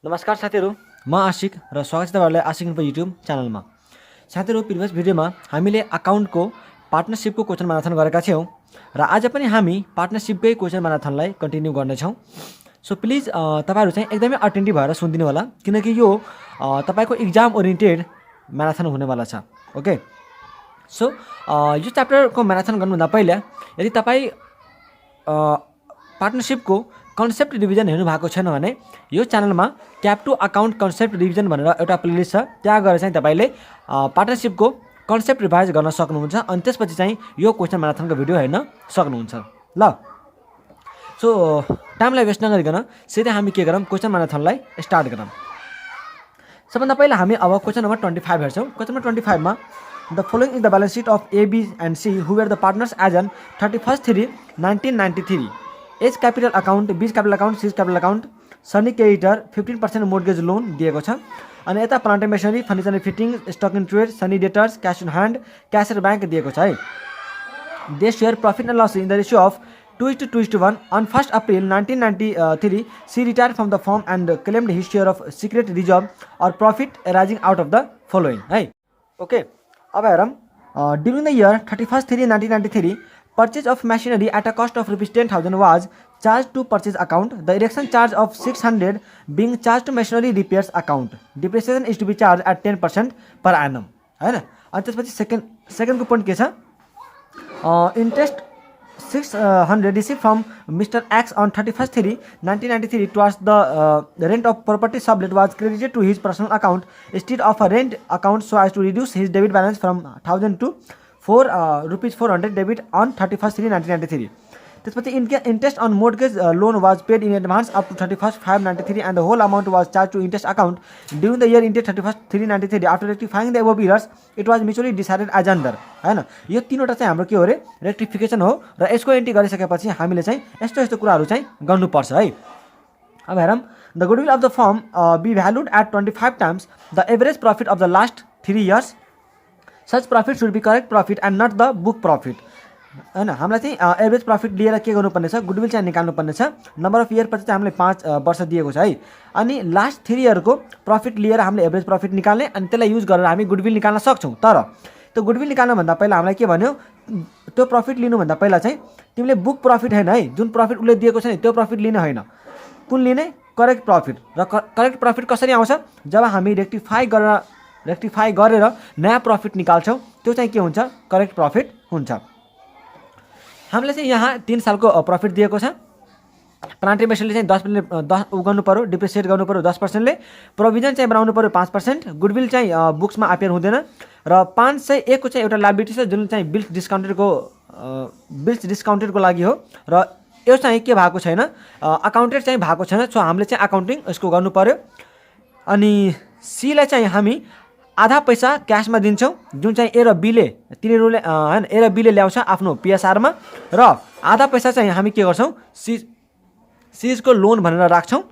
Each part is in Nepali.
नमस्कार साथीहरु, म आशिक र स्वागत छ तपाईहरुलाई आशिक इन्फो युट्युब च्यानलमा। साथीहरु, प्रिभियस भिडियोमा हामीले अकाउन्टको पार्टनरशिपको क्वेशन म्याराथन गरेका थियौं र आज पनि हामी पार्टनरशिपकै क्वेशन म्याराथनलाई कन्टिन्यू गर्नेछौं। सो प्लिज तपाईहरु चाहिँ एकदमै अटेन्टिभ भएर सुनिदिनु होला किनकि यो तपाईको एक्जाम ओरिएन्टेड म्याराथन हुनेवाला छ। ओके, सो यो च्याप्टरको म्याराथन गर्नुभन्दा पहिला यदि तपाई पार्टनरशिपको कन्सेप्ट रिभिजन हेर्नु भएको छैन भने यो च्यानलमा CAP two account concept revision भनेर एउटा प्लेलिस्ट छ, त्यहाँ गएर चाहिँ तपाईले पार्टनरशिपको कन्सेप्ट रिभाइज गर्न सक्नुहुन्छ अनि त्यसपछि चाहिँ यो क्वेशन म्याराथनको भिडियो हेर्न सक्नुहुन्छ। ल, सो टाइमलाई वेस्ट नगरिकन सिधै हामी के गरौँ, क्वेशन म्याराथनलाई स्टार्ट गरौँ। सबभन्दा पहिला हामी अब क्वेशन नम्बर 25 हेर्छौँ। क्वेशन नम्बर 25 मा the following is the balance sheet of A, B and C who were the partners as on 31/3/1993। A's capital account, B's capital account, C's capital account, sundry creditor 15% mortgage loan दिएको छ। अनि यता plant and machinery, furniture and fitting, stock in trade, sundry debtors, cash in hand, क्यासेर ब्याङ्क दिएको छ है। They share profit and loss in the ratio of 2:1 on 1st April 1993 she retired from the firm and claimed his share of secret reserve or profit arising out of the following है। ओके, अब हेरौँ। During the year 31/3/1993 purchase of machinery at a cost of ₹10,000 was charged to purchase account. The erection charge of 600 being charged to machinery repairs account. Depreciation is to be charged at 10% per annum हैन। अनि त्यसपछि सेकेन्डको पोइन्ट के छ, interest 600 received from Mr. X on 31/3/1993 towards the rent of property sublet was credited to his personal account instead of a rent account so as to reduce his debit balance from 1000 to ₹400 debit on 31/3/1993. त्यसपछि interest on mortgage loan was paid in advance up to 31/5/1993 and the whole amount was charged to interest account during the year ended 31/3/1993. After rectifying the above errors, it was mutually decided as under हैन। यो तीनवटा चाहिँ हाम्रो के हो रे, रेक्टिफिकेसन हो र यसको एन्ट्री गरिसकेपछि हामीले चाहिँ यस्तो यस्तो कुराहरू चाहिँ गर्नुपर्छ है। अब हेरौँ। The goodwill of the firm be valued at 25 times the average profit of the last 3 years. Such profit should be correct profit and not the book profit हैन। हामीलाई चाहिँ एभरेज प्रफिट लिएर के गर्नुपर्ने छ, गुडविल चाहिँ निकाल्नुपर्ने छ। नम्बर अफ इयर पछि चाहिँ हामीले 5 वर्ष दिएको छ है। अनि लास्ट 3 yearको प्रफिट लिएर हामीले एभरेज प्रफिट निकाल्ने अनि त्यसलाई युज गरेर हामी गुडविल निकाल्न सक्छौँ। तर त्यो गुडविल निकाल्नुभन्दा पहिला हामीलाई के भन्यो, त्यो प्रफिट लिनुभन्दा पहिला चाहिँ तिमीले बुक प्रफिट हैन है, जुन प्रफिट उसले दिएको छ नि त्यो प्रफिट लिने होइन, कुन लिने, करेक्ट प्रफिट। र करेक्ट प्रफिट कसरी आउँछ, जब हामी रेक्टिफाई गरेर नयाँ प्रफिट निकाल्छौँ त्यो चाहिँ के हुन्छ, करेक्ट प्रफिट हुन्छ। हामीलाई चाहिँ यहाँ 3 सालको प्रफिट दिएको छ। प्लान्ट एन्ड मेसिनरी चाहिँ 10 गर्नु पर्यो, डिप्रिसिएट गर्नु पर्यो 10%ले, प्रोभिजन चाहिँ बनाउनु पर्यो 5%, गुडविल चाहिँ बुक्समा अपियर हुँदैन र 501 को चाहिँ एउटा लायबिलिटी छ जुन चाहिँ बिल्स डिस्काउन्टेडको लागि हो र यो चाहिँ के भएको छैन, अकाउन्टेड चाहिँ भएको छैन। सो हामीले चाहिँ अकाउन्टिङ यसको गर्नु पर्यो। अनि सीलाई चाहिँ हामी आधा पैसा क्यासमा दिन्छौँ जुन चाहिँ ए र बीले तिनीहरूले हैन, ए र बीले ल्याउँछ आफ्नो पिएसआरमा र आधा पैसा चाहिँ हामी के गर्छौँ, सीजको लोन भनेर राख्छौँ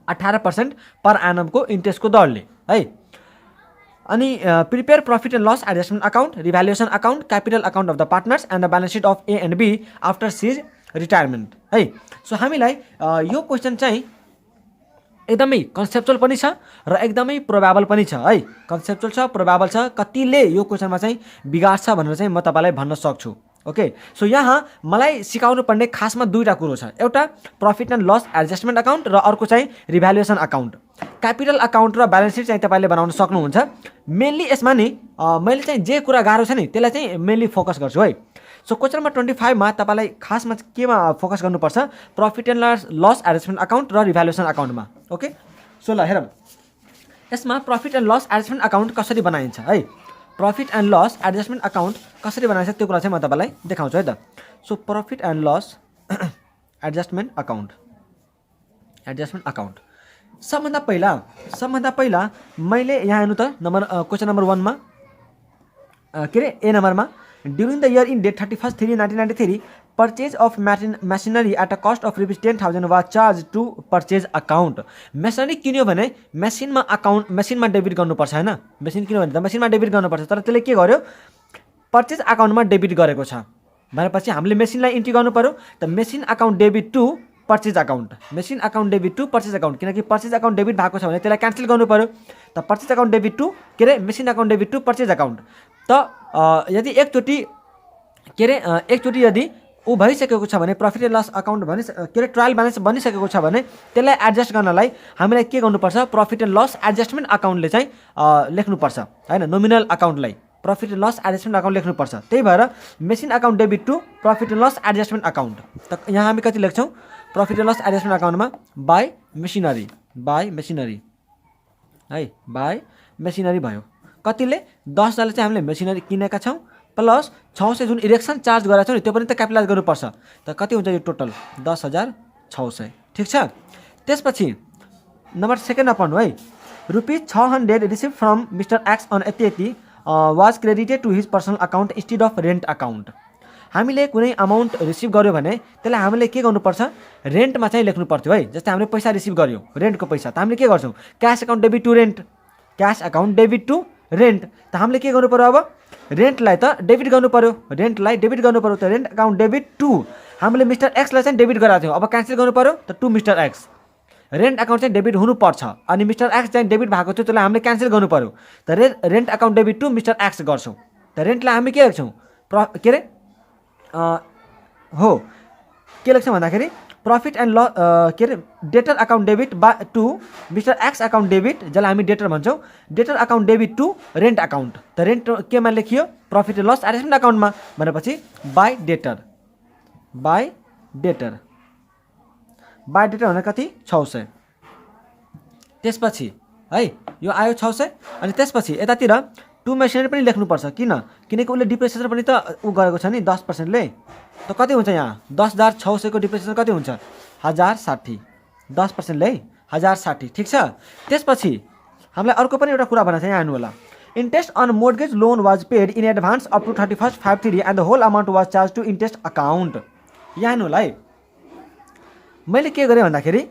18% पर एनमको इन्ट्रेस्टको दरले है। अनि prepare profit and loss adjustment account, revaluation account, capital account of the partners and the balance sheet of A and B after C's retirement है। सो हामीलाई यो क्वेसन चाहिँ एकदमै कन्सेप्चुअल पनि छ र एकदमै प्रोबेबल पनि छ है। कन्सेप्चुअल छ, प्रोबेबल छ, कतिले यो क्वेसनमा चाहिँ बिगार्छ भनेर चाहिँ म तपाईलाई भन्न सक्छु। ओके, सो यहाँ मलाई सिकाउनु पर्ने खासमा 2टा कुरो छ, एउटा profit and loss adjustment account र अर्को चाहिँ रिभ्यालुएसन अकाउन्ट। क्यापिटल अकाउन्ट र ब्यालेन्स शीट चाहिँ तपाईले बनाउन सक्नुहुन्छ। मेनली यसमा नि मैले चाहिँ जे कुरा गाह्रो छ नि त्यसलाई चाहिँ मेनली फोकस गर्छु है। सो क्वेसन नम्बर 25 मा तपाईलाई खासमा केमा फोकस गर्नुपर्छ, profit and loss adjustment account र रिभ्यालुएसन अकाउन्टमा। ओके, सो ल हेरौँ। यसमा profit and loss adjustment account कसरी बनाइन्छ है, profit and loss adjustment account कसरी बनाइन्छ त्यो कुरा चाहिँ म तपाईलाई देखाउँछु है त। So profit and loss adjustment account सबभन्दा पहिला मैले यहाँ हेर्नु त क्वेसन नम्बर 1 मा के रे, ए नम्बरमा during the year in date 31/3/1993 purchase of machinery at a cost of ₹10,000 was charged to purchase account. Machinery किन्यो भने मेसिनमा डेबिट गर्नुपर्छ हैन, मेसिन किन्यो भने त मेसिनमा डेबिट गर्नुपर्छ, तर त्यसले के गर्यो, पर्चेज अकाउन्टमा डेबिट गरेको छ भनेपछि हामीले मेसिनलाई इन्ट्री गर्नु पर्यो। त machine account debit to purchase account, machine account debit to purchase account, किनकि पर्चेज अकाउन्ट डेबिट भएको छ भने त्यसलाई क्यान्सल गर्नु पऱ्यो। त पर्चेज अकाउन्ट डेबिट टु के अरे machine account debit to purchase account. त यदि एकचोटि के अरे एकचोटि यदि ऊ भइसकेको छ भने प्रफिट एन्ड लस अकाउन्ट भने के अरे ट्रायल ब्यालेन्स बनिसकेको छ भने त्यसलाई एडजस्ट गर्नलाई हामीलाई के गर्नुपर्छ, प्रफिट एन्ड लस एडजस्टमेन्ट अकाउन्टले चाहिँ लेख्नुपर्छ हैन, नोमिनल अकाउन्टलाई profit and loss adjustment account लेख्नुपर्छ। त्यही भएर machine account debit to profit and loss adjustment account. त यहाँ हामी कति लेख्छौँ, प्रफिट एन्ड लस एडजस्टमेन्ट अकाउन्टमा बाई मेसिनरी है, बाई मेसिनरी भयो। कतिले 10,000 चाहिँ हामीले मेसिनरी किनेका छौँ प्लस 600 जुन इरेक्सन चार्ज गरेका छौँ नि त्यो पनि त क्यापिटलाइज गर्नुपर्छ। त कति हुन्छ यो टोटल 10,600, ठिक छ। त्यसपछि नम्बर सेकेन्डमा पढ्नु है, ₹600 receive from mister X on यति was credited to his personal account instead of rent account. हामीले कुनै अमाउन्ट रिसिभ गर्यो भने त्यसलाई हामीले के गर्नुपर्छ, रेन्टमा चाहिँ लेख्नु पर्थ्यो है। जस्तै हामीले पैसा रिसिभ गर्यो रेन्टको पैसा, त हामीले के गर्छौँ, cash account debit to rent, cash account debit to rent. त हामीले के गर्नु पऱ्यो, अब रेन्टलाई त डेबिट गर्नु पऱ्यो, रेन्टलाई डेबिट गर्नु पऱ्यो। त रेन्ट अकाउन्ट डेबिट टु हामीले मिस्टर एक्सलाई चाहिँ डेबिट गराएको थियौँ, अब क्यान्सल गर्नु पऱ्यो। त to mister X rent account चाहिँ डेबिट हुनुपर्छ, अनि मिस्टर एक्स चाहिँ डेबिट भएको थियो त्यसलाई हामीले क्यान्सल गर्नु पऱ्यो। त rent account debit to mister X गर्छौँ। त रेन्टलाई हामी के लेख्छौँ, के अरे हो के लेख्छौँ भन्दाखेरि प्रफिट एन्ड ल के अरे debtor account debit to mister X account debit, जसलाई हामी डेटर भन्छौँ, debtor account debit to rent account. त रेन्ट केमा लेखियो, प्रफिट एन्ड लस एडजस्टमेन्ट अकाउन्टमा भनेपछि बाई डेटर भने कति 600। त्यसपछि है यो आयो 600। अनि त्यसपछि यतातिर टु मेसिनरी पनि लेख्नुपर्छ, किनकि उसले डिप्रेसिएसन पनि त ऊ गरेको छ नि 10%ले। त कति हुन्छ यहाँ 10,600 को डिप्रेसिएसन कति हुन्छ 1060, 10%ले 1060, ठिक छ। त्यसपछि हामीलाई अर्को पनि एउटा कुरा भनेको छ, यहाँ हेर्नु होला, interest on mortgage loan was paid in advance up to 31/5/3 and the whole amount was charged to interest account. यहाँ हेर्नु होला है, मैले के गरेँ भन्दाखेरि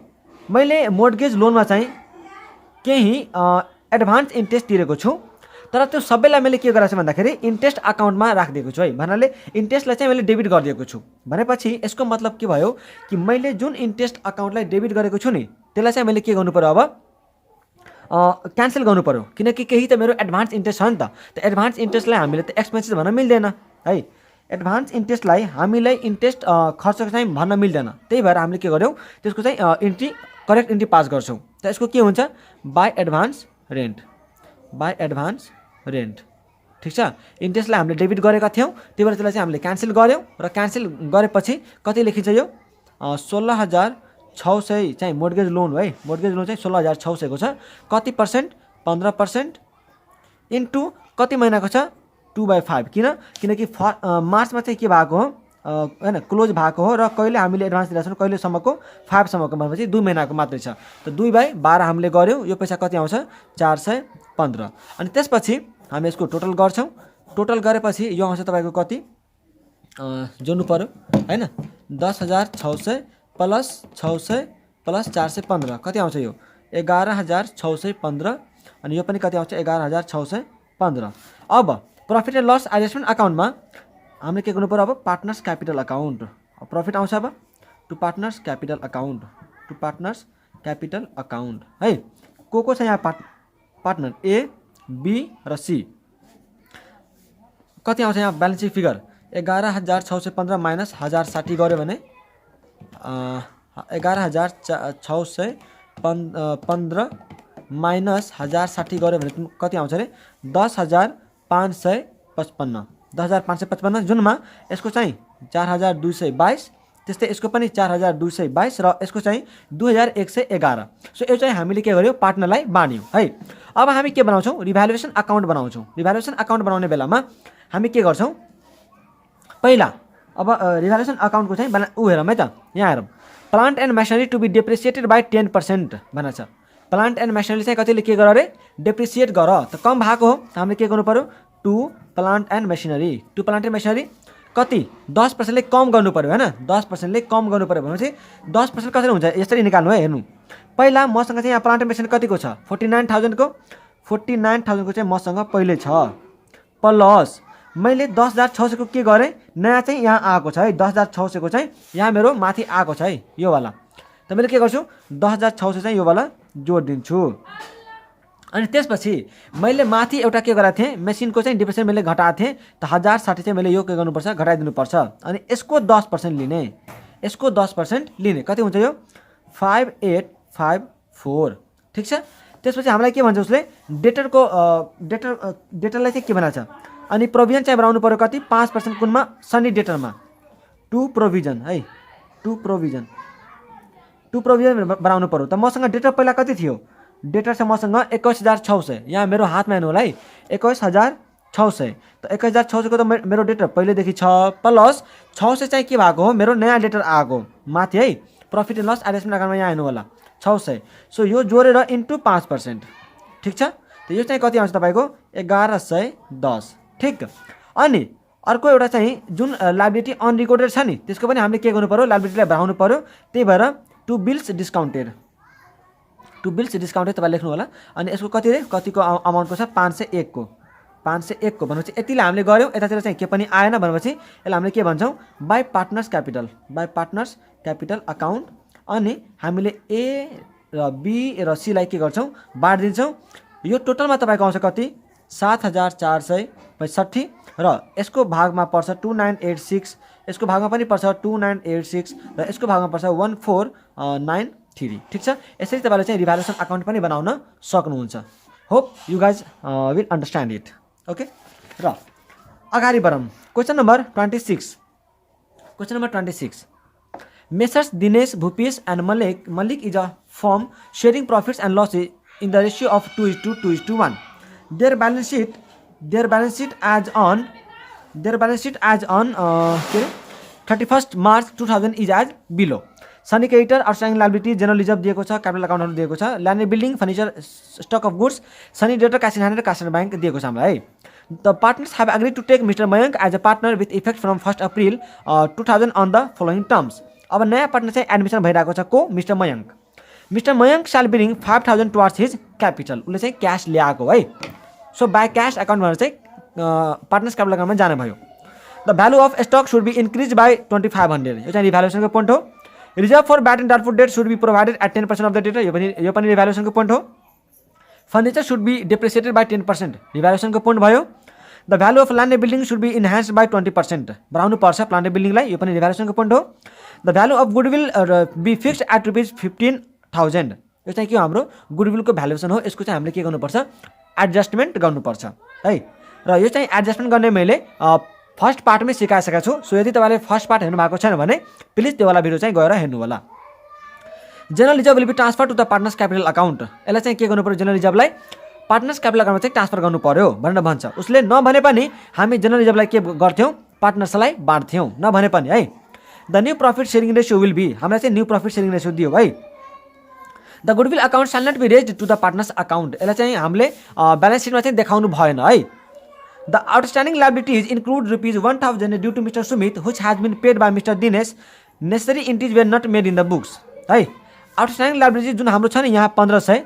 मैले मोर्गेज लोनमा चाहिँ केही एडभान्स इन्ट्रेस्ट तिरेको छु, तर त्यो सबैलाई मैले के गरेको छु भन्दाखेरि इन्ट्रेस्ट अकाउन्टमा राखिदिएको छु है। भन्नाले इन्ट्रेस्टलाई चाहिँ मैले डेबिट गरिदिएको छु भनेपछि यसको मतलब के भयो कि मैले जुन इन्ट्रेस्ट अकाउन्टलाई डेबिट गरेको छु नि त्यसलाई चाहिँ मैले के गर्नु पर्यो, अब क्यान्सल गर्नु पर्यो, किनकि केही त मेरो एडभान्स इन्ट्रेस्ट छ नि त। एडभान्स इन्ट्रेस्टलाई हामीले त एक्सपेन्सेस भन्न मिल्दैन है, एडभान्स इन्ट्रेस्टलाई हामीलाई इन्ट्रेस्ट खर्च चाहिँ भन्न मिल्दैन। त्यही भएर हामीले के गर्यौँ, त्यसको चाहिँ करेक्ट इन्ट्री पास गर्छौँ। त यसको के हुन्छ, बाई एडभान्स रेन्ट, ठिक छ। इन्ट्रेस्टलाई हामीले डेबिट गरेका थियौँ, त्यही भएर त्यसलाई चाहिँ हामीले क्यान्सल गऱ्यौँ, र क्यान्सल गरेपछि कति लेखिन्छ यो 16,600 चाहिँ मोर्गेज लोन है, मोर्गेज लोन चाहिँ 16,600 को छ। कति पर्सेन्ट, 15% इन्टु कति महिनाको छ 2/5, किनकि मार्चमा चाहिँ के भएको हो हैन, क्लोज भएको हो, र कहिले हामीले एडभान्स दिएको छौँ कहिलेसम्मको 5सम्मको, भनेपछि 2 महिनाको मात्रै छ। त 2/12 हामीले गऱ्यौँ, यो पैसा कति आउँछ 415। अनि त्यसपछि हामी यसको टोटल गर्छौँ, टोटल गरेपछि यो आउँछ तपाईँको कति जोड्नु पऱ्यो हैन, 10,600 प्लस 600 प्लस 415 कति आउँछ यो 11,615, अनि यो पनि कति आउँछ 11,615। अब प्रफिट एन्ड लस एडजस्टमेन्ट अकाउन्टमा हामीले के गर्नु पर्यो, अब पार्टनर्स क्यापिटल अकाउन्ट, प्रफिट आउँछ अब टु पार्टनर्स क्यापिटल अकाउन्ट है। को छ यहाँ पार्टनर ए बी र सी। कति आउँछ यहाँ ब्यालेन्स सिट फिगर 11,615 माइनस 1060 गऱ्यो भने 11,615 माइनस 1060 गऱ्यो भने कति आउँछ अरे 10,555, 10,555 जुनमा यसको चाहिँ 4,222, त्यस्तै यसको पनि 4,222 र यसको चाहिँ 2,111। सो यो चाहिँ हामीले के गर्यो, पार्टनरलाई बाँड्यौँ है। अब हामी के बनाउँछौँ, रिभ्यालुएसन अकाउन्ट बनाउँछौँ। रिभ्यालुएसन अकाउन्ट बनाउने बेलामा हामी के गर्छौँ, पहिला अब रिभ्यालुएसन अकाउन्टको चाहिँ हेरौँ है त, यहाँ हेरौँ, plant and machinery to be depreciated by 10% भनेको छ। प्लान्ट एन्ड मेसिनरी चाहिँ कतिले के गर अरे डेप्रिसिएट गर, त कम भएको हो, हामीले के गर्नु पर्यो, टु प्लान्ट एन्ड मेसिनरी कति 10%ले कम गर्नु पर्यो हैन, 10%ले कम गर्नु पर्यो भनेपछि 10% कसरी हुन्छ यसरी निकाल्नु है। हेर्नु पहिला मसँग चाहिँ यहाँ प्लान्ट एन्ड मेसिनरी कतिको छ 49,000 को, 49,000 को चाहिँ मसँग पहिले छ, प्लस मैले 10,600 को के गरेँ, नयाँ चाहिँ यहाँ आएको छ है, 10,600 को चाहिँ यहाँ मेरो माथि आएको छ है, यो वाला त मैले के गर्छु 10,600 चाहिँ यो वाला जोड दिन्छु। अनि त्यसपछि मैले माथि एउटा के गरेको थिएँ, मेसिनको चाहिँ डिप्रेसन मैले घटाएको थिएँ, त 1060 चाहिँ मैले यो के गर्नुपर्छ, घटाइदिनुपर्छ। अनि यसको 10% लिने, यसको 10% लिने, कति हुन्छ यो 5854, ठिक छ। त्यसपछि हामीलाई के भन्छ उसले, डेटरलाई चाहिँ के बनाएको छ, अनि प्रोभिजन चाहिँ बनाउनु पर्यो कति 5% कुनमा, सनी डेटरमा 2 प्रोभिजन है, 2 प्रोभिजन बनाउनु पर्यो। त मसँग डेटर पहिला कति थियो, डेटर चाहिँ मसँग 21,600, यहाँ मेरो हातमा हेर्नु होला है 21,600, त 21,600 को त मेरो डेटर पहिलेदेखि छ, प्लस 600 चाहिँ के भएको हो, मेरो नयाँ डेटर आएको माथि है, प्रफिट एन्ड लस एडजस्टमेन्ट अकाउन्टमा यहाँ हेर्नु होला 600, सो यो जोडेर इन्टु 5%, ठिक छ। त यो चाहिँ कति आउँछ तपाईँको 1110, ठिक। अनि अर्को एउटा चाहिँ जुन लायबिलिटी अनरिकर्डेड छ नि, त्यसको पनि हामीले के गर्नु पर्यो, लायबिलिटीलाई बढाउनु पर्यो। त्यही भएर टु बिल्स डिस्काउन्टेड तपाईँ लेख्नु होला। अनि यसको कति रे, कतिको अमाउन्टको छ 501 को भनेपछि यतिले हामीले गऱ्यौँ। यतातिर चाहिँ के पनि आएन भनेपछि यसलाई हामीले के भन्छौँ, बाई पार्टनर्स क्यापिटल अकाउन्ट। अनि हामीले ए र बी र सीलाई के गर्छौँ, बाँडिदिन्छौँ। यो टोटलमा तपाईँको आउँछ कति 7,465 र यसको भागमा पर्छ 2986, यसको भागमा पनि पर्छ 2986 र यसको भागमा पर्छ 1493, ठिक छ। यसरी तपाईँले चाहिँ रिभ्यालुएसन अकाउन्ट पनि बनाउन सक्नुहुन्छ। Hope you guys will understand it, okay. र अगाडि बढौँ, question number 26। Messrs Dinesh, Bhupesh and Malik is a firm sharing profits and loss in the ratio of 2:1. Their balance sheet as on 31st March 2000 is as below. Sundry creditor, outstanding liability, general reserve दिएको छ, क्यापिटल अकाउन्टहरू दिएको छ, land and building, furniture, stock of goods, sundry debtor, cash in hand र क्यास इन ब्याङ्क दिएको छ हामीलाई है। The partners have agreed to take mister Mayank as a partner with effect from 1 April 2000 on the following terms. अब नयाँ पार्टनर चाहिँ एडमिसन भइरहेको छ को, mister Mayank shall bring 5,000 towards हिज क्यापिटल, उसले चाहिँ क्यास ल्याएको है। सो बाई क्यास अकाउन्ट भनेर चाहिँ पार्टनर्स क्यापिटल अकाउन्टमा जाने भयो। The value of stock should be increase by 2500, यो चाहिँ रिभ्यालुएसनको पोइन्ट हो। Reserve for bad and doubtful debt should be provided at 10% of the debtor, यो पनि रिभ्यालुएसनको पोइन्ट हो। Furniture should be depreciated by 10%, रिभ्यालुएसनको पोइन्ट भयो। The value of land and building should be enhanced by 20%, बढाउनु पर्छ प्लान्ट एन्ड बिल्डिङलाई, यो पनि रिभ्यालुएसनको पोइन्ट हो। The value of goodwill be fixed at ₹15,000, यो चाहिँ के हो, हाम्रो गुडविलको भ्यालुएसन हो। यसको चाहिँ हामीले के गर्नुपर्छ, एडजस्टमेन्ट गर्नुपर्छ है। र यो चाहिँ एडजस्टमेन्ट गर्ने मैले फर्स्ट पार्टमै सिकाइसकेको छु। सो यदि तपाईँले फर्स्ट पार्ट हेर्नु भएको छैन भने प्लिज त्यो वाला भिडियो चाहिँ गएर हेर्नु होला। General reserve will be transfer to the partners capital account, यसलाई चाहिँ के गर्नु पर्यो, जनरल रिजर्भलाई पार्टनर्स क्यापिटल अकाउन्टमा चाहिँ ट्रान्सफर गर्नु पर्यो भनेर भन्छ। उसले नभने पनि हामी जनरल रिजर्भलाई के गर्थ्यौँ, पार्टनर्सलाई बाँड्थ्यौँ, नभने पनि है। The new profit sharing ratio will be, हामीलाई चाहिँ न्यू प्रॉफिट शेयरिङ रेशियो दियो है। The goodwill account shall not be raised to the partners account, यसलाई चाहिँ हामीले ब्यालेन्स सिटमा चाहिँ देखाउनु भएन है। The outstanding liabilities include ₹1,000 due to mister Sumit which has been paid by mister Dinesh, necessary entries were not made in the books है। आउटस्ट्यान्डिङ लायबिलिटी जुन हाम्रो छ नि यहाँ 1500,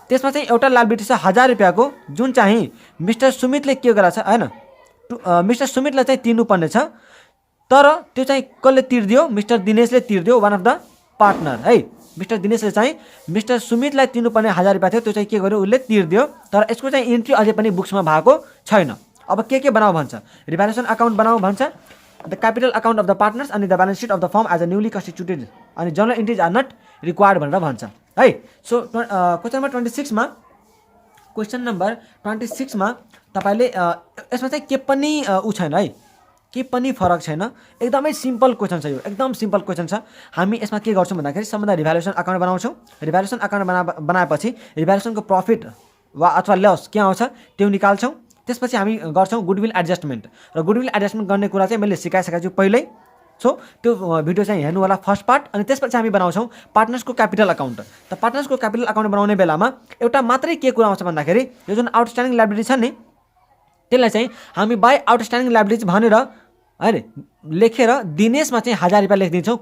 त्यसमा चाहिँ एउटा लायबिलिटी छ 1000 रुपियाँको, जुन चाहिँ मिस्टर सुमितले के गरेछ हैन, मिस्टर सुमितलाई चाहिँ तिर्नुपर्ने छ, तर त्यो चाहिँ कसले तिर्दियो, मिस्टर दिनेशले तिर्दियो, वान अफ द पार्टनर है। मिस्टर दिनेशले चाहिँ मिस्टर सुमितलाई तिर्नुपर्ने 1000 रुपियाँ थियो, त्यो चाहिँ के गर्यो, उसले तिर्दियो, तर यसको चाहिँ इन्ट्री अझै पनि बुक्समा भएको छैन। अब के बनाऊ भन्छ, रिभ्यालुएसन अकाउन्ट बनाऊ भन्छ, the capital account of the partners अनि the balance sheet of the firm as a newly constituted, अनि general entries are not required भनेर भन्छ है। सो क्वेसन नम्बर 26 मा तपाईँले यसमा चाहिँ के पनि छैन है, के पनि फरक छैन, एकदमै सिम्पल क्वेसन छ यो, एकदम सिम्पल क्वेसन छ। हामी यसमा के गर्छौँ भन्दाखेरि सबभन्दा रिभ्यालुएसन अकाउन्ट बनाउँछौँ। रिभ्यालुएसन अकाउन्ट बनाएपछि रिभ्यालुएसनको प्रफिट वा अथवा लस के आउँछ त्यो निकाल्छौँ। त्यसपछि हामी गर्छौँ गुडविल एडजस्टमेन्ट, र गुडविल एडजस्टमेन्ट गर्ने कुरा चाहिँ मैले सिकाइसकेको छु पहिल्यै। सो त्यो भिडियो चाहिँ हेर्नु होला फर्स्ट पार्ट। अनि त्यसपछि हामी बनाउँछौँ पार्टनर्सको क्यापिटल अकाउन्ट। त पार्टनर्सको क्यापिटल अकाउन्ट बनाउने बेलामा एउटा मात्रै के कुरा आउँछ भन्दाखेरि यो जुन आउटस्ट्यान्डिङ लायबिलिटी छ नि त्यसलाई चाहिँ हामी बाई आउटस्ट्यान्डिङ लायबिलिटी भनेर हैन लेखेर दिनेशमा चाहिँ 1000 रुपियाँ लेखिदिन्छौँ।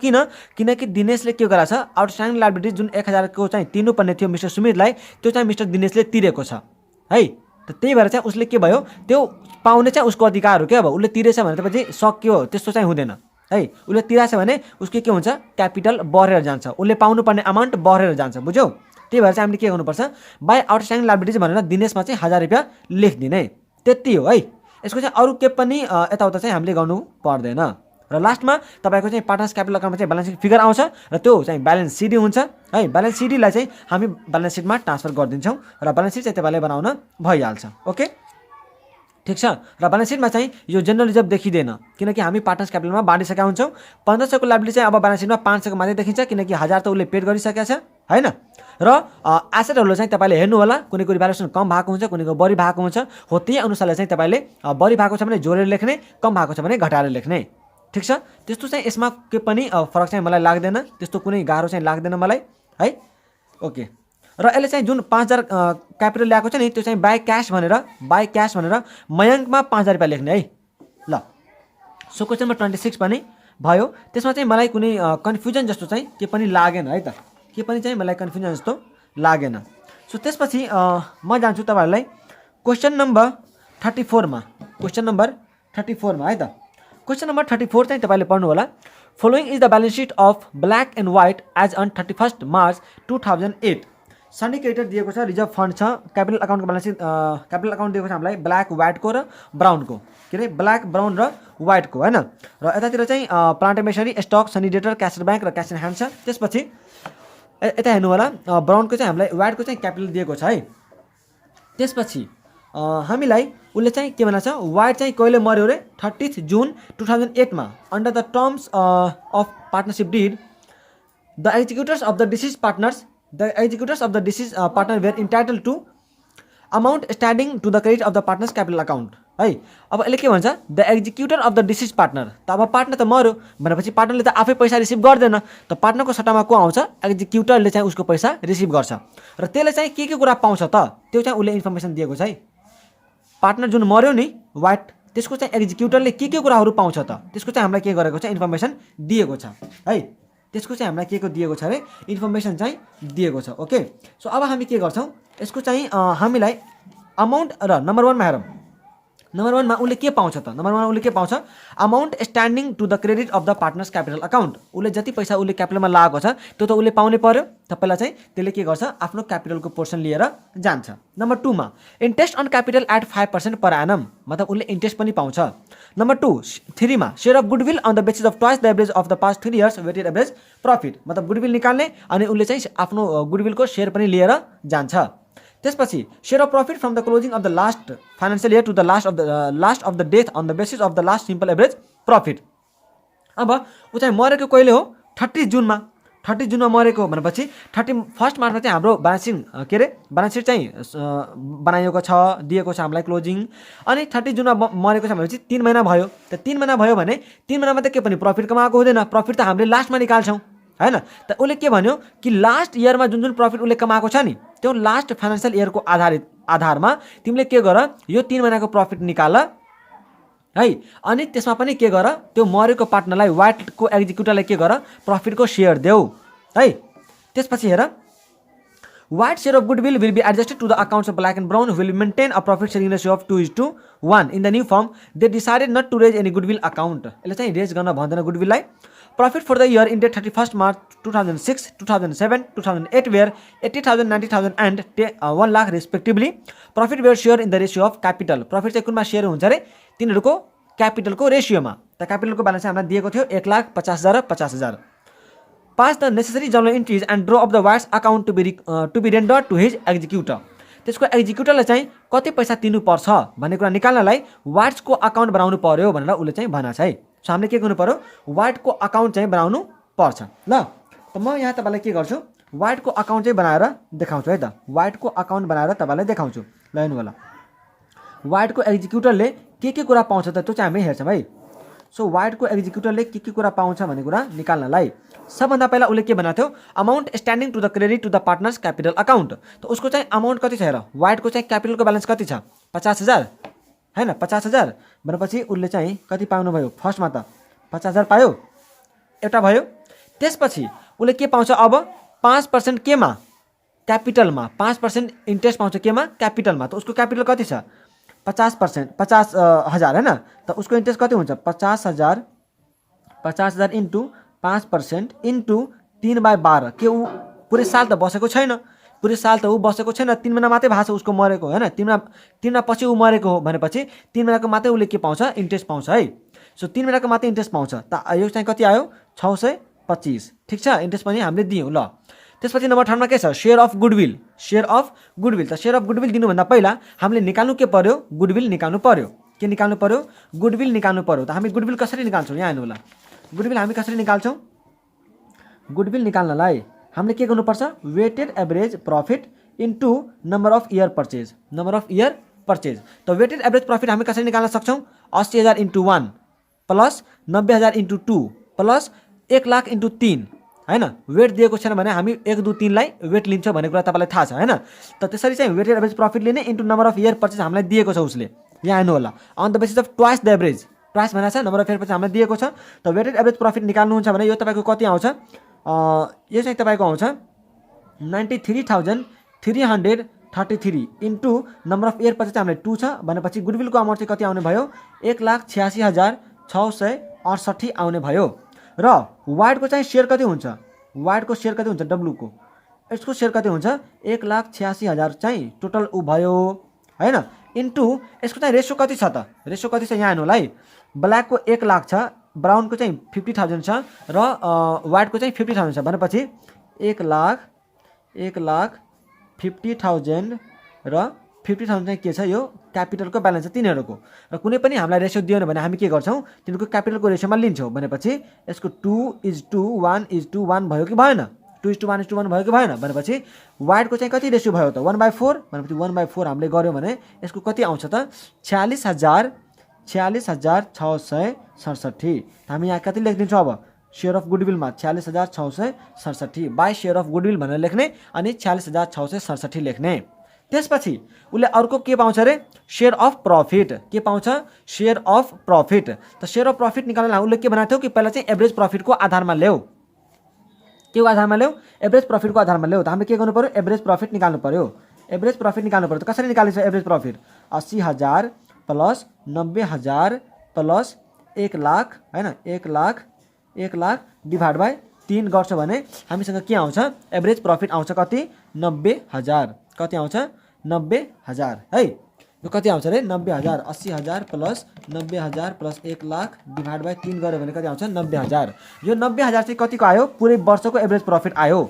किनकि दिनेशले के गरेछ, आउटस्ट्यान्डिङ लायबिलिटी जुन 1000 को चाहिँ तिर्नुपर्ने थियो मिस्टर सुमितलाई, त्यो चाहिँ मिस्टर दिनेशले तिरेको छ है। त त्यही भएर चाहिँ उसले के भयो, त्यो पाउने चाहिँ उसको अधिकार हो क्या। अब उसले तिरेछ भने त्यसपछि सक्यो, त्यस्तो चाहिँ हुँदैन है, उसले तिराछ भने उसको के हुन्छ क्यापिटल बढेर जान्छ, उसले पाउनुपर्ने अमाउन्ट बढेर जान्छ, बुझ्यौ। त्यही भएर चाहिँ हामीले के गर्नुपर्छ बाई आउटस्ट्यान्डिङ लायबिलिटिज भनेर दिनेशमा चाहिँ 1000 रुपियाँ लेखिदिने, त्यति हो है। यसको चाहिँ अरू के पनि यताउता चाहिँ हामीले गर्नु पर्दैन। र लास्टमा तपाईँको चाहिँ पार्टनर्स क्यापिटल अकाउन्टमा चाहिँ ब्यालेन्स सिट फिगर आउँछ र त्यो चाहिँ ब्यालेन्स सिडी हुन्छ है। ब्यालेन्स सिडीलाई चाहिँ हामी ब्यालेन्स सिटमा ट्रान्सफर गरिदिन्छौँ र ब्यालेन्स सिट चाहिँ तपाईँले बनाउन भइहाल्छ। ओके, ठिक छ। र ब्यालेन्स सिटमा चाहिँ यो जेनरल रिजर्भ देखिँदैन किनकि हामी पार्टनर्स क्यापिटलमा बाँडिसकेका हुन्छौँ। 1500 को लायबिलिटी चाहिँ अब ब्यालेन्स सिटमा 500 को मात्रै देखिन्छ किनकि 1000 त उसले पेड गरिसकेको छ हैन। र एसेटहरू चाहिँ तपाईँले हेर्नु होला, कुनै कुनै भ्यालुएसन कम भएको हुन्छ, कुनैको बढी भएको हुन्छ, हो त्यही अनुसारले चाहिँ तपाईँले बढी भएको छ भने जोडेर लेख्ने, कम भएको छ भने घटाएर लेख्ने, ठिक छ। त्यस्तो चाहिँ यसमा के पनि फरक चाहिँ मलाई लाग्दैन, त्यस्तो कुनै गाह्रो चाहिँ लाग्दैन मलाई है। ओके, र यसले चाहिँ जुन 5000 क्यापिटल ल्याएको छ नि त्यो चाहिँ बाई क्यास भनेर मयङ्कमा 5000 रुपियाँ लेख्ने है ल। सो क्वेसन नम्बर 26 पनि भयो। त्यसमा चाहिँ मलाई कुनै कन्फ्युजन जस्तो चाहिँ के पनि लागेन है त, के पनि चाहिँ मलाई कन्फ्युजन जस्तो लागेन। सो त्यसपछि म जान्छु तपाईँहरूलाई क्वेसन नम्बर 34 मा, क्वेसन नम्बर 34 मा है त। क्वेसन नम्बर 34 चाहिँ तपाईँले पढ्नु होला। Following is the balance sheet of Black and White as on 31 March 2008। Syndicated दिएको छ, रिजर्भ फन्ड छ, क्यापिटल अकाउन्टको ब्यालेन्स सिट क्यापिटल अकाउन्ट दिएको छ हामीलाई ब्ल्याक व्हाइटको र ब्राउनको, के अरे ब्ल्याक ब्राउन र व्हाइटको हैन। र यतातिर चाहिँ plant and machinery, stock, sundry debtor, cash bank र क्यास इन ह्यान्ड छ। त्यसपछि यता हेर्नु होला ब्राउनको चाहिँ हामीलाई व्हाइटको चाहिँ क्यापिटल दिएको छ है। त्यसपछि हामीलाई उसले चाहिँ के भनेको छ व्हाइट चाहिँ कहिले मर्यो रे 30 जुन 2008 मा under the terms of partnership deed the executors of the deceased partners partner were entitled to amount standing to the credit of the partners capital account है। अब यसले के भन्छ the executor of the deceased partner, त अब पार्टनर त मर्यो भनेपछि पार्टनरले त आफै पैसा रिसिभ गर्दैन, त पार्टनरको सट्टामा को आउँछ एक्जिक्युटरले चाहिँ उसको पैसा रिसिभ गर्छ र त्यसले चाहिँ के कुरा पाउँछ त त्यो चाहिँ उसले इन्फर्मेसन दिएको छ है। पार्टनर जुन मर्यो नि व्हाइट त्यसको चाहिँ एक्जिक्युटरले के कुराहरू पाउँछ त त्यसको चाहिँ हामीलाई के गरेको छ इन्फर्मेसन दिएको छ है। त्यसको चाहिँ हामीलाई के दिएको छ अरे इन्फर्मेसन चाहिँ दिएको छ। ओके, सो अब हामी के गर्छौँ यसको चाहिँ हामीलाई अमाउन्ट र नम्बर 1 मा हेरौँ। नम्बर 1 मा उसले के पाउँछ त, नम्बर 1 मा उसले के पाउँछ amount standing to the credit of the partners capital account. उसले जति पैसा उसले क्यापिटलमा लगाएको छ त्यो त उसले पाउनै पर्यो, त पहिला चाहिँ त्यसले के गर्छ आफ्नो क्यापिटलको पोर्सन लिएर जान्छ। नम्बर 2 मा interest on capital at 5% per annum, मतलब उसले इन्ट्रेस्ट पनि पाउँछ। नम्बर 3 मा share of goodwill on the basis of twice the average of the past 3 years weighted average profit, मतलब गुडविल निकाल्ने अनि उसले चाहिँ आफ्नो गुडविलको सेयर पनि लिएर जान्छ। त्यसपछि share of profit from the closing of the last financial year to the last of the death on the basis of the last simple average profit. अब ऊ चाहिँ मरेको कहिले हो 30 जुनमा, 30 जुनमा मरेको भनेपछि 31 मार्चमा चाहिँ हाम्रो ब्यालेन्स सिट चाहिँ बनाइएको छ, दिएको छ हामीलाई क्लोजिङ। अनि 30 जुनमा मरेको छ भनेपछि 3 महिना भयो, त 3 महिना भयो भने 3 महिनामा त के पनि प्रफिट कमाएको हुँदैन, प्रफिट त हामीले लास्टमा निकाल्छौँ हैन। त उसले के भन्यो कि लास्ट इयरमा जुन प्रफिट उसले कमाएको छ नि त्यो लास्ट फाइनेन्शियल इयरको आधारमा तिमीले के गर यो 3 महिनाको प्रफिट निकाल है। अनि त्यसमा पनि के गर त्यो मरेको पार्टनरलाई व्हाइटको एक्जिक्युटरलाई के गर प्रफिटको सेयर देऊ है। त्यसपछि हेर White's share of goodwill will be adjusted to the accounts of Black and Brown will maintain a profit sharing ratio of 2:1 in the new firm they decided not to raise any goodwill account. यसले चाहिँ रेज गर्न भन्दैन गुडविललाई। Profit for the year ended 31 March 2006, 2007, 2008 were 80,000, 90,000 एन्ड 1 lakh respectively. Profit were share in the ratio of capital, profit चाहिँ कुनमा सेयर हुन्छ अरे तिनीहरूको क्यापिटलको रेसियोमा। त क्यापिटलको ब्यालेन्स हामीलाई दिएको थियो 1,50,000 र 50,000। Pass the necessary journal entries and draw of the White's account to be render to his executor. त्यसको एक्जिक्युटरलाई चाहिँ कति पैसा तिर्नुपर्छ भन्ने कुरा निकाल्नलाई वाइट्सको अकाउन्ट बनाउनु पर्यो भनेर उसले चाहिँ भनेको छ है। सो हामीले के गर्नु पर्यो व्हाइटको अकाउन्ट चाहिँ बनाउनु पर्छ ल। त म यहाँ तपाईँलाई के गर्छु व्हाइटको अकाउन्ट चाहिँ बनाएर देखाउँछु है त। व्हाइटको अकाउन्ट बनाएर तपाईँलाई देखाउँछु ल। हेर्नु होला व्हाइटको एक्जिक्युटरले के कुरा पाउँछ त त्यो चाहिँ हामी हेर्छौँ है। सो व्हाइटको एक्जिक्युटरले के कुरा पाउँछ भन्ने कुरा निकाल्नलाई सबभन्दा पहिला उसले के भनेको थियो amount standing to the credit to the partners capital account. त उसको चाहिँ अमाउन्ट कति छ हेर, व्हाइटको चाहिँ क्यापिटलको ब्यालेन्स कति छ 50,000 हैन। 50,000 भनेपछि उसले चाहिँ कति पाउनु भयो फर्स्टमा त 50,000 पायो एउटा भयो। त्यसपछि उसले के पाउँछ अब 5% केमा क्यापिटलमा, 5% इन्ट्रेस्ट पाउँछ केमा क्यापिटलमा। त उसको क्यापिटल कति छ 50,000 हैन। त उसको इन्ट्रेस्ट कति हुन्छ 50,000 50,000 इन्टु 5% इन्टु 3/12 के ऊ पुरै साल त बसेको छैन, पुरै साल त ऊ बसेको छैन, 3 महिना मात्रै भएको छ उसको मरेको होइन, 3 महिना पछि ऊ मरेको हो भनेपछि 3 महिनाको मात्रै उसले के पाउँछ, इन्ट्रेस्ट पाउँछ है। सो 3 महिनाको मात्रै इन्ट्रेस्ट पाउँछ त यो चाहिँ कति आयो 625। ठिक छ, इन्ट्रेस्ट पनि हामीले दियौँ ल। त्यसपछि नम्बर 3 मा के छ, share of goodwill. Share of goodwill त सेयर अफ गुडविल दिनुभन्दा पहिला हामीले निकाल्नु के पर्यो, गुडविल निकाल्नु पर्यो। के निकाल्नु पर्यो, गुडविल निकाल्नु पर्यो। त हामी गुडविल कसरी निकाल्छौँ, यहाँ हेर्नु होला, गुडविल हामी कसरी निकाल्छौँ। गुडविल निकाल्नलाई हामीले के गर्नुपर्छ, weighted average profit into number of year purchase, number of year purchase. त वेटेड एभरेज प्रॉफिट हामी कसरी निकाल्न सक्छौँ, 80,000 into 1 plus 90,000 into 2 plus 1 lakh into 3 हैन। वेट दिएको छैन भने हामी 1 2 3 लाई वेट लिन्छ भन्ने कुरा तपाईँलाई थाहा छ हैन। त त्यसरी चाहिँ वेटेड एभरेज प्रॉफिट लिने into number of year purchase हामीलाई दिएको छ उसले, यहाँ हेर्नु होला, on the basis of twice the average. Twice भनेको छ नम्बर अफ इयर परचेज हामीलाई दिएको छ। त वेटेड एभरेज प्रॉफिट निकाल्नुहुन्छ भने यो तपाईँको कति आउँछ, यो चाहिँ तपाईँको आउँछ 93,333 into number of year purchase हामीलाई 2 छ भनेपछि गुडविलको अमाउन्ट चाहिँ कति आउने भयो, 1,86,668 आउने भयो। र वाइडको चाहिँ सेयर कति हुन्छ, वाइडको सेयर कति हुन्छ, डब्लुको यसको सेयर कति हुन्छ, 1,86,000 चाहिँ टोटल ऊ भयो हैन, इन्टु यसको चाहिँ रेसो कति छ त, रेसो कति छ यहाँ हेर्नु होला है। ब्ल्याकको 1 लाख छ, ब्राउनको चाहिँ 50,000 छ र वाइटको चाहिँ 50,000 छ भनेपछि 1,50,000 र 50,000 चाहिँ के छ, यो क्यापिटलको ब्यालेन्स छ तिनीहरूको। र कुनै पनि हामीलाई रेसियो दिएन भने हामी के गर्छौँ, तिनीहरूको क्यापिटलको रेसियोमा लिन्छौँ भनेपछि यसको 2:1:1 भयो कि भएन, 2:1:1 भयो कि भएन भनेपछि वाइडको चाहिँ कति रेसियो भयो त, 1/4 भनेपछि 1/4 हामीले गऱ्यौँ भने यसको कति आउँछ त, 46,667। हामी यहाँ कति लेखिदिन्छौँ अब, सेयर अफ गुडविलमा 46,667 बाई सेयर अफ गुडविल भनेर लेख्ने अनि 46,667 लेख्ने। त्यसपछि उसले अर्को के पाउँछ रे, सेयर अफ प्रॉफिट। के पाउँछ, सेयर अफ प्रॉफिट। त सेयर अफ प्रॉफिट निकाल्नलाई उसले के बनाएको थियो कि पहिला चाहिँ एभरेज प्रॉफिटको आधारमा ल्याऊ, के आधारमा ल्याऊ, एभरेज प्रॉफिटको आधारमा ल्याऊ। त हामीले के गर्नु पर्यो, एभरेज प्रॉफिट निकाल्नु पर्यो, एभरेज प्रॉफिट निकाल्नु पर्यो। त कसरी निकालिन्छ average profit, 80,000 plus 90,000 plus 1 lakh हैन, 1 लाख डिभाइड बाई 3 गर्छ भने हामीसँग के आउँछ, एभरेज प्रॉफिट आउँछ कति, 90,000। कति आउँछ, 90,000 है। यो कति आउँछ रे, 90,000। 80,000 plus 90,000 plus 1 lakh divide by 3 गऱ्यो भने कति आउँछ, 90,000। यो 90,000 चाहिँ कतिको आयो, पुरै वर्षको एभरेज प्रॉफिट आयो।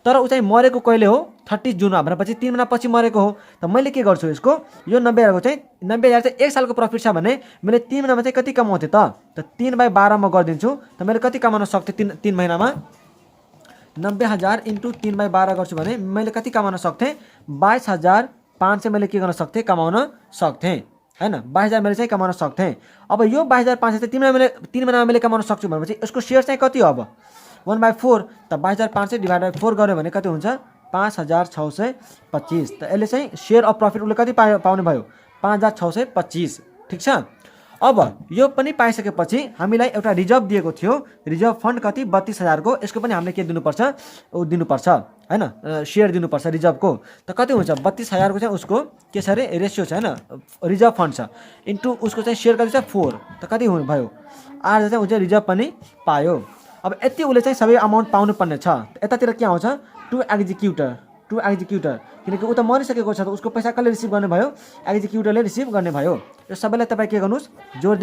तर ऊ चाहिँ मरेको कहिले हो, 30 जुनमा भनेपछि 3 महिना पछि मरेको हो। त मैले के गर्छु यसको, यो 90,000 चाहिँ 90,000 चाहिँ 1 सालको प्रॉफिट छ भने मैले 3 महिनामा चाहिँ कति कमाउँथेँ त 3/12 म गरिदिन्छु। त मैले कति कमाउन सक्थेँ 3 महिनामा, 90,000 इन्टु 3/12 गर्छु भने मैले कति कमाउन सक्थेँ, 22,500 मैले के गर्न सक्थेँ, कमाउन सक्थेँ हैन, 22,000 मैले चाहिँ कमाउन सक्थेँ। अब यो 22,500 चाहिँ 3 महिनामा मैले कमाउन सक्छु भनेपछि यसको सेयर चाहिँ कति हो अब, 1/4। त 22,500 डिभाइड बाई 4 गऱ्यो भने कति हुन्छ, 5,625। त यसले चाहिँ सेयर अफ प्रॉफिट उसले कति पाउने भयो, 5,625। ठिक छ। अब यो पनि पाइसकेपछि हामीलाई एउटा रिजर्भ दिएको थियो, रिजर्भ फन्ड कति, 32,000 को। यसको पनि हामीले के दिनुपर्छ, दिनुपर्छ हैन, सेयर दिनुपर्छ रिजर्भको। त कति हुन्छ, 32,000 को चाहिँ उसको के छ रे, रेसियो छ हैन, रिजर्भ फन्ड छ इन्टु उसको चाहिँ सेयर कति छ, 4। त कति हुनु भयो, 8,000 चाहिँ उसले रिजर्भ पनि पायो। अब यति उसले चाहिँ सबै अमाउन्ट पाउनु पर्ने छ। यतातिर के आउँछ, टु एक्जिक्युटर, किनकि ऊ त मरिसकेको छ, त उसको पैसा कसले रिसिभ गर्ने भयो, एक्जिक्युटरले रिसिभ गर्ने भयो। यो सबैलाई तपाईँ के गर्नुहोस्, जोड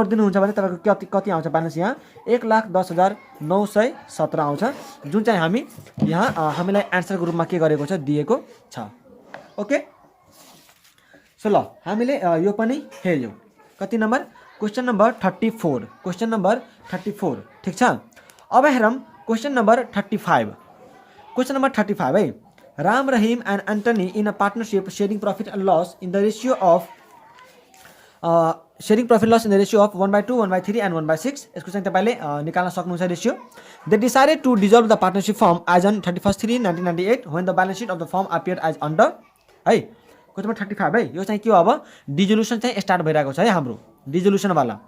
दिनुहुन्छ भने तपाईँको कति आउँछ ब्यालेन्स, यहाँ 1,10,917 आउँछ, जुन चाहिँ हामी यहाँ हामीलाई एन्सरको रूपमा के गरेको छ, दिएको छ। ओके, सो ल हामीले यो पनि हेऱ्यौँ। कति number, question number 34, question number 34। ठिक छ। अब हेरौँ क्वेश्चन नम्बर 35। क्वेश्चन नम्बर 35 है, Ram Rahim and Antony in a partnership sharing profit and loss in the ratio of sharing profit loss in the ratio of 1/2, 1/3 and 1/6। यसको चाहिँ तपाईँले निकाल्न सक्नुहुन्छ रेशियो। They decided to dissolve the partnership firm as on 31/3/1998 when the balance sheet of the firm appeared as under है। क्वेश्चन नम्बर 35 है, यो चाहिँ के हो, अब डिजोल्युसन चाहिँ स्टार्ट भइरहेको छ है हाम्रो, डिजोल्युसनवाला।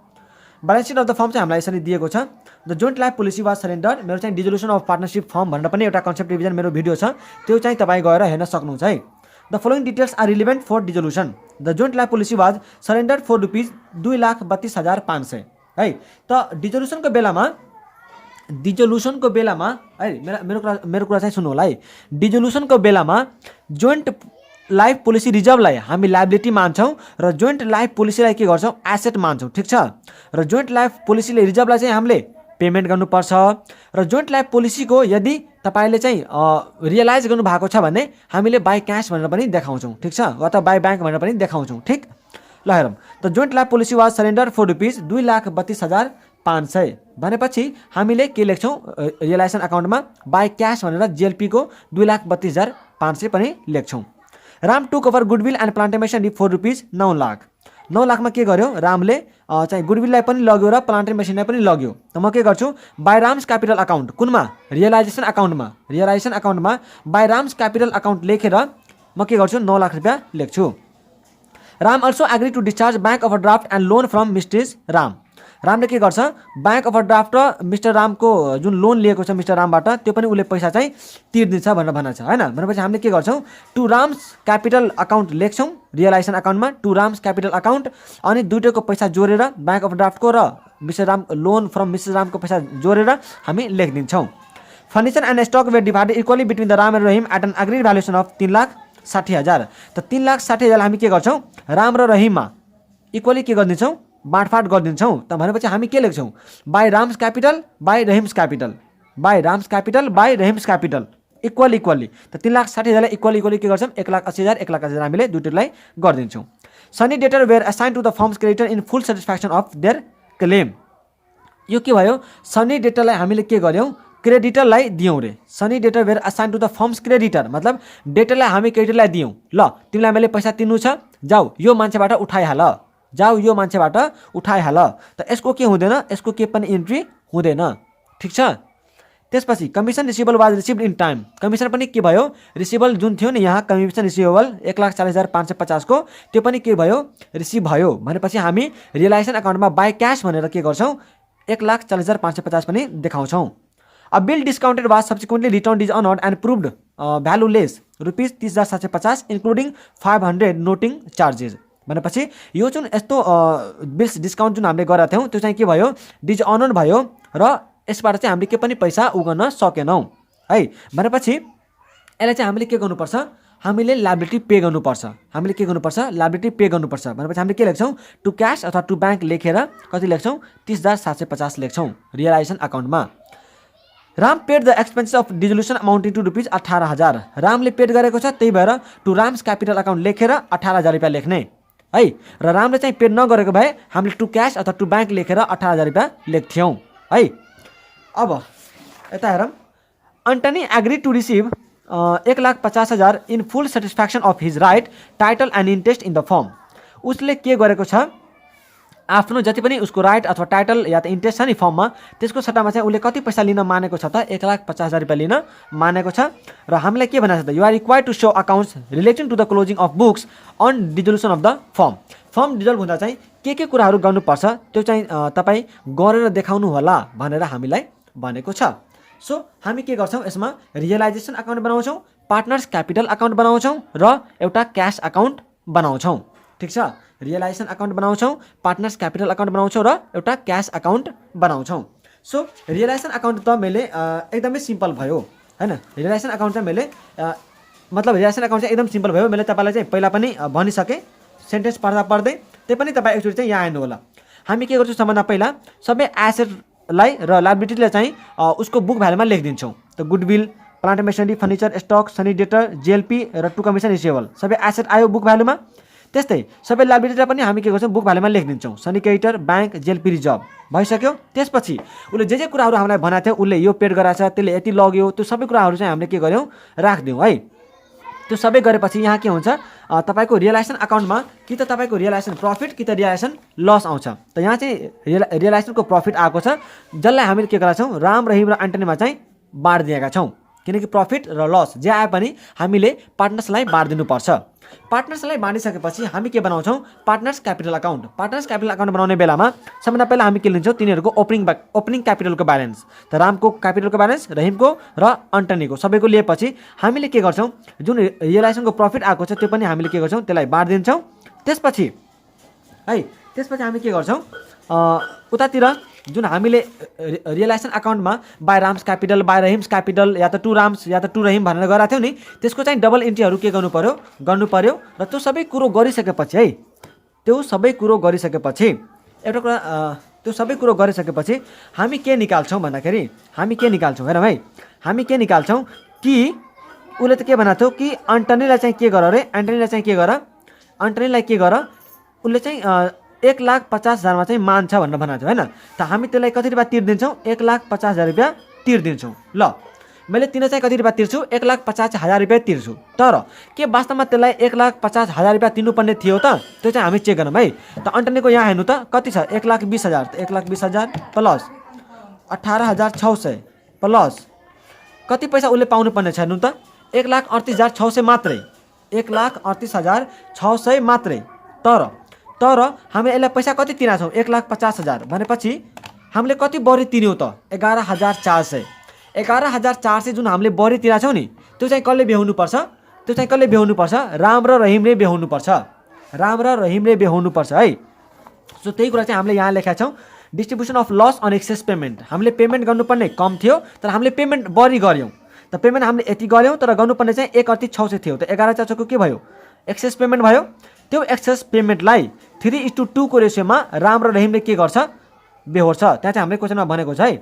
Balance sheet of the firm चाहिँ हामीलाई यसरी दिएको छ। The joint life policy was surrender. मेरो चाहिँ डिजोल्युसन अफ पार्टनरशिप फर्म भनेर पनि एउटा कन्सेप्ट रिभिजन मेरो भिडियो छ, त्यो चाहिँ तपाईँ गएर हेर्न सक्नुहुन्छ है। The following details are relevant for dissolution. The joint life policy was surrender for rupees 2,32,500 है। त डिजोल्युसनको बेलामा है मेरो कुरा चाहिँ सुन्नु होला है। डिजोल्युसनको बेलामा जोइन्ट लाइफ पोलिसी रिजर्भलाई हामी लायबिलिटी मान्छौँ र जोइन्ट लाइफ पोलिसीलाई के गर्छौँ एसेट मान्छौँ, ठिक छ। र जोइन्ट लाइफ पोलिसीले रिजर्भलाई चाहिँ हामीले पेमेन्ट गर्नुपर्छ र जोइन्ट लाइफ पोलिसीको यदि तपाईँले चाहिँ रियलाइज गर्नुभएको छ भने हामीले बाई क्यास भनेर पनि देखाउँछौँ, ठिक छ, अथवा बाई ब्याङ्क भनेर पनि देखाउँछौँ, ठिक। ल हेरौँ त joint life policy was surrender for rupees 2,32,500 भनेपछि हामीले के लेख्छौँ रियलाइजेसन अकाउन्टमा बाई क्यास भनेर जिएलपीको 2,32,500 पनि लेख्छौँ। Ram took over goodwill and plant machinery for rupees 9 lakh. 9 लाखमा के गर्यो रामले चाहिँ गुडविललाई पनि लग्यो र प्लान्ट मेसिनलाई पनि लग्यो। त म के गर्छु बाई राम्स क्यापिटल अकाउन्ट कुनमा रियलाइजेसन अकाउन्टमा बाई राम्स क्यापिटल अकाउन्ट लेखेर म के गर्छु 9 लाख रुपियाँ लेख्छु। Ram also agree to discharge bank overdraft and loan from mister Ram. रामले के गर्छ ब्याङ्क ओभरड्राफ्ट र मिस्टर रामको जुन लोन लिएको छ मिस्टर रामबाट त्यो पनि उसले पैसा चाहिँ तिर्दिन्छ भनेर भनेको छ हैन। भनेपछि हामीले के गर्छौँ टु राम्स क्यापिटल अकाउन्ट लेख्छौँ रियलाइजेसन अकाउन्टमा टु राम्स क्यापिटल अकाउन्ट अनि दुईटैको पैसा जोडेर ब्याङ्क ओभरड्राफ्टको र mister Ram loan from mister रामको पैसा जोडेर हामी लेखिदिन्छौँ। Furniture and stock were divided equally between the Ram and Rahim at an agreed valuation of 3,60,000। त 3,60,000 हामी के गर्छौँ राम र रहिममा इक्वली के गरिदिन्छौँ बाँडफाँड गरिदिन्छौँ। त भनेपछि हामी के लेख्छौँ by Ram's capital by Rahim's capital by Rahim's capital equally. त 3,60,000 इक्वली के गर्छौँ 1,80,000 1,80,000 हामीले दुईटैलाई गरिदिन्छौँ। Sundry debtor were assign to the firms creditor in full satisfaction of their claim. यो के भयो सनी डेटरलाई हामीले के गर्यौँ क्रेडिटरलाई दियौँ रे। Sundry debtor were assign to the firms creditor मतलब डेटरलाई हामी क्रेडिटरलाई दियौँ। ल तिमीलाई मैले पैसा तिर्नु छ जाऊ यो मान्छेबाट उठाइहाल त यसको के हुँदैन यसको के पनि इन्ट्री हुँदैन, ठिक छ। त्यसपछि commission receivable was received in time. Commission पनि के भयो रिसिभेबल जुन थियो नि यहाँ कमिसन रिसिभेबल 1,40,550 को त्यो पनि के भयो रिसिभ भयो। भनेपछि हामी रियलाइजेसन अकाउन्टमा बाई क्यास भनेर के गर्छौँ 1,40,550 पनि देखाउँछौँ। A bill discounted was subsequently return is unhonoured and proved valueless rupees 30,750 including 500 noting charges. भनेपछि यो जुन यस्तो बिल्स डिस्काउन्ट जुन हामीले गरेका थियौँ त्यो चाहिँ के भयो डिज अनअर्ड भयो र यसबाट चाहिँ हामीले के पनि पैसा उगाउन सकेनौँ है। भनेपछि यसलाई चाहिँ हामीले के गर्नुपर्छ हामीले लायबिलिटी पे गर्नुपर्छ। भनेपछि हामीले के लेख्छौँ टु क्यास अथवा टु ब्याङ्क लेखेर कति लेख्छौँ 30,750 लेख्छौँ रियलाइजेसन अकाउन्टमा। Ram paid the expenses of dissolution amounting to rupees 18,000। रामले पेड गरेको छ त्यही भएर टु राम्स क्यापिटल अकाउन्ट लेखेर 18,000 रुपियाँ लेख्ने है। र रामले चाहिँ पेड नगरेको भए हामीले टु क्यास अथवा टु ब्याङ्क लेखेर 18,000 रुपियाँ लेख्थ्यौँ है। अब यता हेरौँ Antony agree to receive 1,50,000 in full satisfaction of his right title and interest in the firm. उसले के गरेको छ आफ्नो जति पनि उसको राइट अथवा टाइटल या त इन्ट्रेस्ट छ नि फर्ममा त्यसको सट्टामा चाहिँ उसले कति पैसा लिन मानेको छ त 1,50,000 रुपियाँ लिन मानेको छ। र हामीलाई के भनेको छ त you are required to show accounts relating to the closing of books on dissolution of the firm dissolve हुँदा चाहिँ के कुराहरू गर्नुपर्छ त्यो चाहिँ तपाईँ गरेर देखाउनु होला भनेर हामीलाई भनेको छ। सो हामी के गर्छौँ यसमा रियलाइजेसन अकाउन्ट बनाउँछौँ पार्टनर्स क्यापिटल अकाउन्ट बनाउँछौँ र एउटा क्यास अकाउन्ट बनाउँछौँ, ठिक छ। रियलाइजेसन अकाउन्ट बनाउँछौँ पार्टनर्स क्यापिटल अकाउन्ट बनाउँछौँ र एउटा क्यास अकाउन्ट बनाउँछौँ। सो रियलाइजेसन अकाउन्ट त मैले एकदमै सिम्पल भयो हैन। रियलाइजेसन अकाउन्ट चाहिँ मैले मतलब रियलाइजेसन अकाउन्ट चाहिँ एकदम सिम्पल भयो। मैले तपाईँलाई चाहिँ पहिला पनि भनिसकेँ सेन्टेन्स पढ्दै त्यही पनि तपाईँ एकचोटि चाहिँ यहाँ आउनु होला। हामी के गर्छौँ सबभन्दा पहिला सबै एसेटलाई र लायबिलिटीलाई चाहिँ उसको बुक भ्यालुमा लेखिदिन्छौँ। त goodwill plant machinery furniture stock sundry debtor JLP र टु कमिसन रिसिभेबल सबै एसेट आयो बुक भ्यालुमा। त्यस्तै सबै लायबिलिटीलाई पनि हामी के गर्छौँ बुक भ्यालुमा लेखिदिन्छौँ sundry creditor bank JLP reserve भइसक्यो। त्यसपछि उसले जे कुराहरू हामीलाई भनेको थियो उसले यो पेड गराएको छ त्यसले यति लग्यो त्यो सबै कुराहरू चाहिँ हामीले के गर्यौँ राखिदिउँ है। त्यो सबै गरेपछि यहाँ के हुन्छ तपाईँको रियलाइजेसन अकाउन्टमा कि त तपाईँको रियलाइजेसन प्रफिट कि त रियलाइजेसन लस आउँछ। त यहाँ चाहिँ रियलाइजेसनको प्रफिट आएको छ जसलाई हामीले के गरेका छौँ राम रहिम र एन्टनीमा चाहिँ बाँडिदिएका छौँ किनकि प्रफिट र लस जे आए पनि हामीले पार्टनर्सलाई बाँडिदिनुपर्छ। पार्टनर्सलाई बाँडिसकेपछि हामी के बनाउँछौँ partners capital account. Partners capital account बनाउने बेलामा सबभन्दा पहिला हामी के लिन्छौँ तिनीहरूको ओपनिङ क्यापिटलको ब्यालेन्स। त रामको क्यापिटलको ब्यालेन्स रहिमको र एन्टनीको सबैको लिएपछि हामीले के गर्छौँ जुन रियलाइजेसनको प्रफिट आएको छ त्यो पनि हामीले के गर्छौँ त्यसलाई बाँडिदिन्छौँ। त्यसपछि हामी के गर्छौँ उतातिर जुन हामीले रियलाइजेसन अकाउन्टमा by Ram's capital, by Rahim's capital, या त टु राम्स या त टु रहिम भनेर गराएको थियौँ नि, त्यसको चाहिँ डबल इन्ट्रीहरू के गर्नु पर्यो र त्यो सबै कुरो गरिसकेपछि है, त्यो सबै कुरो गरिसकेपछि एउटा कुरा, त्यो सबै कुरो गरिसकेपछि हामी के निकाल्छौँ भन्दाखेरि, हामी के निकाल्छौँ हेरौँ है, हामी के निकाल्छौँ कि उसले त के भनेको थियो कि एन्टनीलाई चाहिँ के गर अरे, एन्टनीलाई के गर, उसले चाहिँ 1,50,000 चाहिँ मान्छ भनेर भनेको थियो होइन। त हामी त्यसलाई कति रुपियाँ तिर्दिन्छौँ, 1,50,000 रुपियाँ तिर्दिन्छौँ। ल मैले तिन चाहिँ कति रुपियाँ तिर्छु, 1,50,000 रुपियाँ तिर्छु। तर के वास्तवमा त्यसलाई 1,50,000 रुपियाँ तिर्नुपर्ने थियो त, त्यो चाहिँ हामी चेक गरौँ है। त एन्टनीको यहाँ हेर्नु त कति छ, 1,20,000, 1,20,000 प्लस 18,600 प्लस कति पैसा उसले पाउनुपर्ने छ हेर्नु त, 1,38,600 मात्रै, 1,38,600 मात्रै। तर हामीले यसलाई पैसा कति तिरेका छौँ, 1,50,000 भनेपछि हामीले कति बढी तिर्यौँ त, 11,400। 11,400 जुन हामीले बढी तिरेका छौँ नि, त्यो चाहिँ कसले बेहोर्नुपर्छ, त्यो चाहिँ कसले बेहोर्नुपर्छ, राम र रहिमले बेहोर्नुपर्छ, राम र रहिमले बेहोर्नुपर्छ है। सो त्यही कुरा चाहिँ हामीले यहाँ लेखेका छौँ, distribution of loss on excess payment. हामीले पेमेन्ट गर्नुपर्ने कम थियो तर हामीले पेमेन्ट बढी गऱ्यौँ। त पेमेन्ट हामीले यति गऱ्यौँ तर गर्नुपर्ने चाहिँ 1,38,600 थियो। त 11,400 के भयो, एक्सेस पेमेन्ट भयो। त्यो एक्सेस पेमेन्टलाई 3:2 को रेसियोमा राम र रहिमले के गर्छ, बेहोर्छ। त्यहाँ चाहिँ हामीले क्वेसनमा भनेको छ है।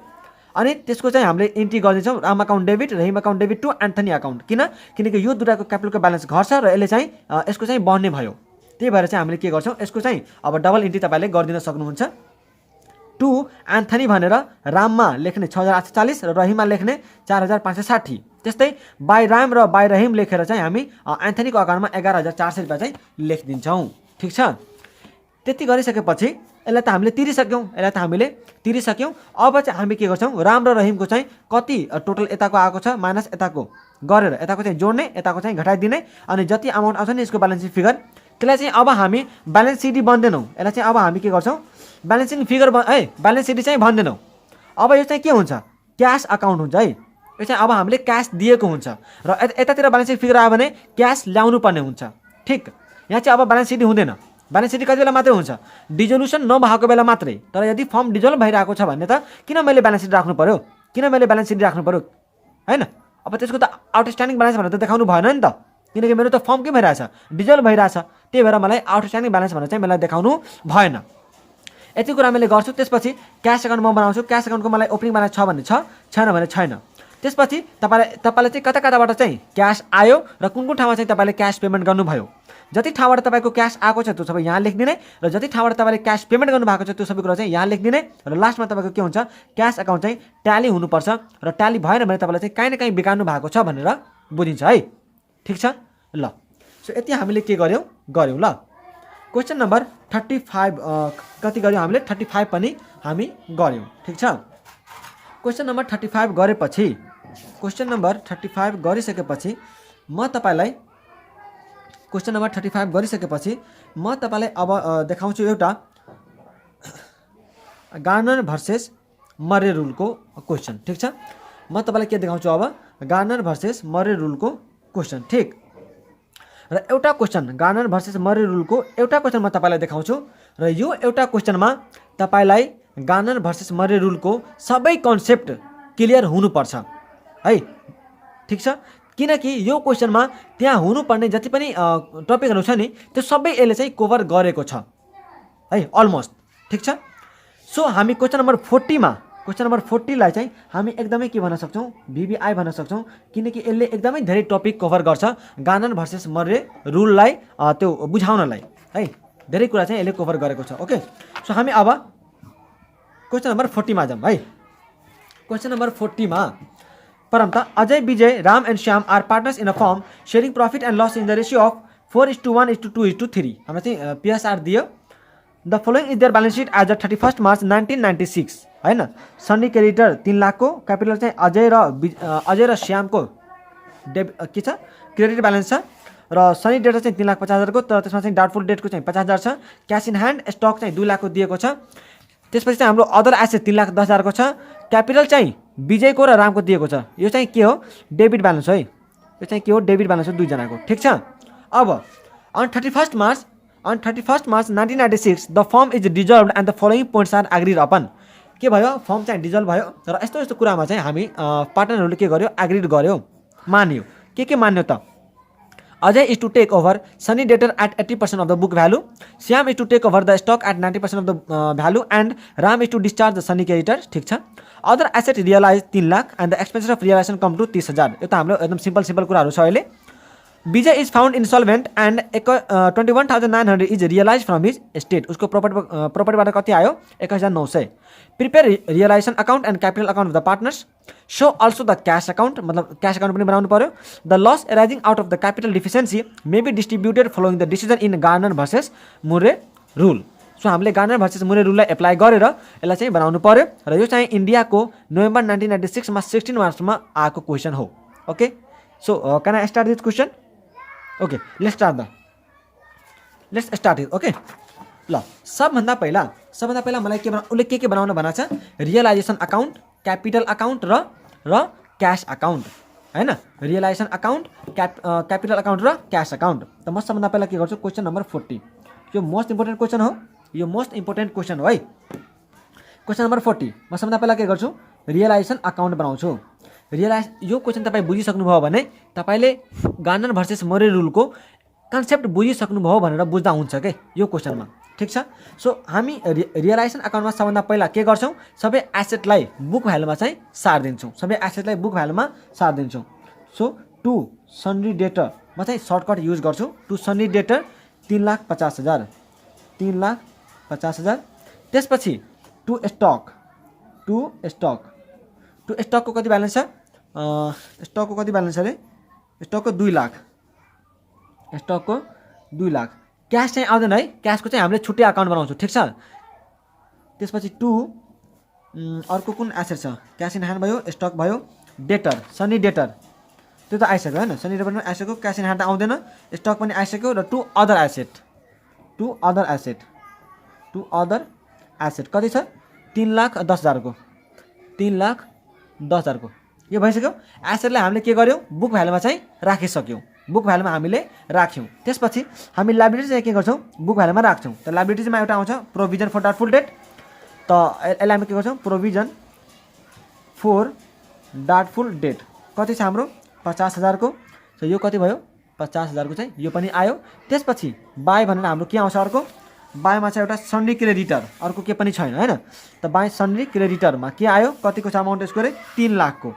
अनि त्यसको चाहिँ हामीले इन्ट्री गरिदिन्छौँ, Ram account debit, Rahim account debit to Anthony account. किनकि यो दुईटाको क्यापिटलको ब्यालेन्स घट्छ र यसले चाहिँ यसको चाहिँ बढ्ने भयो। त्यही भएर चाहिँ हामीले के गर्छौँ, यसको चाहिँ अब डबल इन्ट्री तपाईँले गरिदिन सक्नुहुन्छ। टु एन्थनी भनेर राममा लेख्ने 6,840 र रहिममा लेख्ने 4,560। त्यस्तै बाई राम र बाई रहिम लेखेर चाहिँ हामी एन्थनीको अकाउन्टमा 11,400 रुपियाँ चाहिँ लेखिदिन्छौँ। ठिक छ। त्यति गरिसकेपछि यसलाई त हामीले तिरिसक्यौँ। अब चाहिँ हामी के गर्छौँ, राम र रहिमको चाहिँ कति टोटल यताको आएको छ माइनस यताको गरेर यताको चाहिँ जोड्ने, यताको चाहिँ घटाइदिने, अनि जति अमाउन्ट आउँछ नि यसको ब्यालेन्सिङ फिगर, त्यसलाई चाहिँ अब हामी ब्यालेन्स सिडी बन्दैनौँ। यसलाई चाहिँ अब हामी के गर्छौँ, ब्यालेन्सिङ फिगर ब्यालेन्स सिडी चाहिँ भन्दैनौँ। अब यो चाहिँ के हुन्छ, क्यास अकाउन्ट हुन्छ है। यो चाहिँ अब हामीले क्यास दिएको हुन्छ र यतातिर ब्यालेन्सिङ फिगर आयो भने क्यास ल्याउनु पर्ने हुन्छ। ठिक। यहाँ चाहिँ अब ब्यालेन्स सिडी हुँदैन। ब्यालेन्स सिडी कति बेला मात्रै हुन्छ, डिजोल्युसन नभएको बेला मात्रै। तर यदि फर्म डिजोल्भ भइरहेको छ भने त किन मैले ब्यालेन्स सिडी राख्नु पर्यो, होइन। अब त्यसको त आउटस्ट्यान्डिङ ब्यालेन्स भनेर त देखाउनु भएन नि त, किनकि मेरो त फर्म के भइरहेछ, डिजोल्भ भइरहेछ। त्यही भएर मलाई आउटस्ट्यान्डिङ ब्यालेन्स भनेर चाहिँ मलाई देखाउनु भएन। यति कुरा मैले गर्छु। त्यसपछि क्यास अकाउन्ट म बनाउँछु। क्यास अकाउन्टको मलाई ओपनिङ ब्यालेन्स छ भने छ, छैन भने छैन। त्यसपछि तपाईँले चाहिँ कताबाट चाहिँ क्यास आयो र कुन ठाउँमा चाहिँ तपाईँले क्यास पेमेन्ट गर्नुभयो। जति ठाउँबाट तपाईँको क्यास आएको छ त्यो सबै यहाँ लेखिदिने र जति ठाउँबाट तपाईँले क्यास पेमेन्ट गर्नुभएको छ त्यो सबै कुरा चाहिँ यहाँ लेखिदिने र लास्टमा तपाईँको के हुन्छ, क्यास अकाउन्ट चाहिँ ट्याली हुनुपर्छ र ट्याली भएन भने तपाईँलाई चाहिँ काहीँ न काहीँ बिगार्नु भएको छ भनेर बुझिन्छ है। ठिक छ। ल सो यति हामीले के गऱ्यौँ ल। क्वेसन नम्बर 35 कति गऱ्यौँ हामीले, 35 पनि हामी गऱ्यौँ। ठिक छ। क्वेसन नम्बर 35 गरिसकेपछि म तपाईँलाई अब देखाउँछु एउटा गार्नर भर्सेस मरे रुलको क्वेसन। ठिक छ। म तपाईँलाई के देखाउँछु अब, गार्नर भर्सेस मरे रुलको क्वेसन। ठिक। र एउटा क्वेसन गार्नर भर्सेस मरे रुलको एउटा क्वेसन म तपाईँलाई देखाउँछु र यो एउटा क्वेसनमा तपाईँलाई गार्नर भर्सेस मरे रुलको सबै कन्सेप्ट क्लियर हुनुपर्छ है। ठिक छ। किनकि यो क्वेसनमा त्यहाँ हुनुपर्ने जति पनि टपिकहरू छ नि त्यो सबै यसले चाहिँ कभर गरेको छ है, अलमोस्ट। ठिक छ। सो हामी क्वेसन नम्बर 40 लाई चाहिँ हामी एकदमै के भन्न सक्छौँ, VBI भन्न सक्छौँ। किनकि यसले एकदमै धेरै टपिक कभर गर्छ गार्नर भर्सेस मरे रुललाई त्यो बुझाउनलाई है। धेरै कुरा चाहिँ यसले कभर गरेको छ। ओके। सो हामी अब क्वेसन नम्बर 40 मा जाउँ है। क्वेसन नम्बर 40 मा परम त Ajay, Vijay, Ram and Shyam are partners in a firm sharing profit and loss in the ratio of 4:1:2:3। हाम्रो चाहिँ PSR दियो। The following is their balance sheet as a 31 March 1996 हैन। सन्नी क्रेडिटर 3 लाख को, क्यापिटल चाहिँ अजय र श्यामको के छ, क्रेडिट ब्यालेन्स छ र सनी डेटर चाहिँ 3,50,000 को, तर त्यसमा चाहिँ डाउटफुल डेटको चाहिँ 50,000 छ। क्यास इन ह्यान्ड स्टक चाहिँ 2 लाख को दिएको छ। त्यसपछि चाहिँ हाम्रो अदर एसेट 3,10,000 को छ। क्यापिटल चाहिँ विजयको र रामको दिएको छ। यो चाहिँ के हो, डेबिट ब्यालेन्स हो है। यो चाहिँ के हो, डेबिट ब्यालेन्स हो दुईजनाको। ठिक छ। अब on 31 March On 31st March 1996 the firm is dissolved and the following points are agreed upon. के भयो फर्म चाहिँ डिजल्भ भयो र यस्तो यस्तो कुरामा चाहिँ हामी पार्टनरहरूले के गर्यो एग्रीड गर्यो मान्यो के मान्यो त Ajay is to take over Sunny Debtor at 80% of the book value. Shyam is to take over the stock at 90% of the value and Ram is to discharge the Sunny creditor. ठीक छ. Other asset realized 3 lakh and the expenses of realization come to 30,000. यो त हाम्रो एकदम सिम्पल कुराहरु छ अहिले. Vijay is found insolvent and 21,900 is realized from his estate. उसको प्रॉपर्टीबाट कति आयो 1900. Prepare realization account and capital account of the partners. Show also the cash account, मतलब cash account पनि बनाउनु पर्यो. The loss arising out of the capital deficiency may be distributed following the decision in Garner versus Murray rule. So हामीले गार्नर भर्सेस मुरे रुललाई एप्लाई गरेर यसलाई चाहिँ बनाउनु पर्यो र यो चाहिँ इन्डियाको नोभेम्बर 1996 मा 16 मार्चमा आएको क्वेशन हो. Okay so can I start this question? Okay let's start it. Okay ल सबभन्दा पहिला मलाई के उसले के बनाउन भनेको छ रियलाइजेसन अकाउन्ट, क्यापिटल अकाउन्ट र क्याश अकाउन्ट हैन. रियलाइजेसन अकाउन्ट, क्यापिटल अकाउन्ट र क्याश अकाउन्ट. त म सबभन्दा पहिला के गर्छु क्वेशन नम्बर 40. यो मोस्ट इम्पोर्टेन्ट क्वेशन हो. यो मोस्ट इम्पोर्टेन्ट क्वेशन हो है. क्वेशन नम्बर 40 म सबभन्दा पहिला के गर्छु रियलाइजेसन अकाउन्ट बनाउँछु. यो क्वेशन तपाईँ बुझिसक्नुभयो भने तपाईले गार्नर भर्सेस मरे रुलको कन्सेप्ट बुझिसक्नुभयो भनेर बुझ्दा हुन्छ के यो क्वेशनमा. ठीक छ. सो हामी रियलाइजेसन अकाउन्टमा सबभन्दा पहिला के गर्छौं सबै एसेटलाई बुक भ्यालुमा चाहिँ सार्दिन्छौं. सो टु सन्ड्री डेटर म चाहिँ सर्टकट युज गर्छु. टु सन्ड्री डेटर 3,50,000 त्यसपछि टु स्टकको कति ब्यालेन्स छ अरे स्टकको 2 लाख. क्याश चाहिँ आउँदैन है. क्याशको चाहिँ हामीले छुट्टै अकाउन्ट बनाउँछौँ. ठीक छ. त्यसपछि अर्को कुन एसेट छ क्याश इन ह्यान्ड भयो, स्टक भयो, डेटर सनी डेटर त्यो त आइसक्यो हैन. सनी डेटर पनि आइसक्यो, क्याश इन ह्यान्ड आउँदैन, स्टक पनि आइसक्यो र टु अदर एसेट कति छ 3,10,000 को. यो भइसक्यो. एसेटलाई हामीले के गर्यौं बुक भ्यालुमा चाहिँ राखिसक्यौं. त्यसपछि हामी लायबिलिटी चाहिँ के गर्छौं बुक भ्यालुमा राख्छौं. त लायबिलिटीमा एउटा आउँछ प्रोभिजन फर डाउटफुल डेट. त यसलाई हामी के गर्छौं प्रोभिजन फर डाउटफुल डेट कति छ हाम्रो 50,000 को. सो यो कति भयो 50,000 को चाहिँ यो पनि आयो. त्यसपछि बाई भनेर हाम्रो के आउँछ अर्को बाईमा चाहिँ एउटा सन्ड्री क्रेडिटर अर्को के पनि छैन हैन. त बाई सन्ड्री क्रेडिटरमा के आयो कतिको छ अमाउन्ट यसको रे 3 लाख को.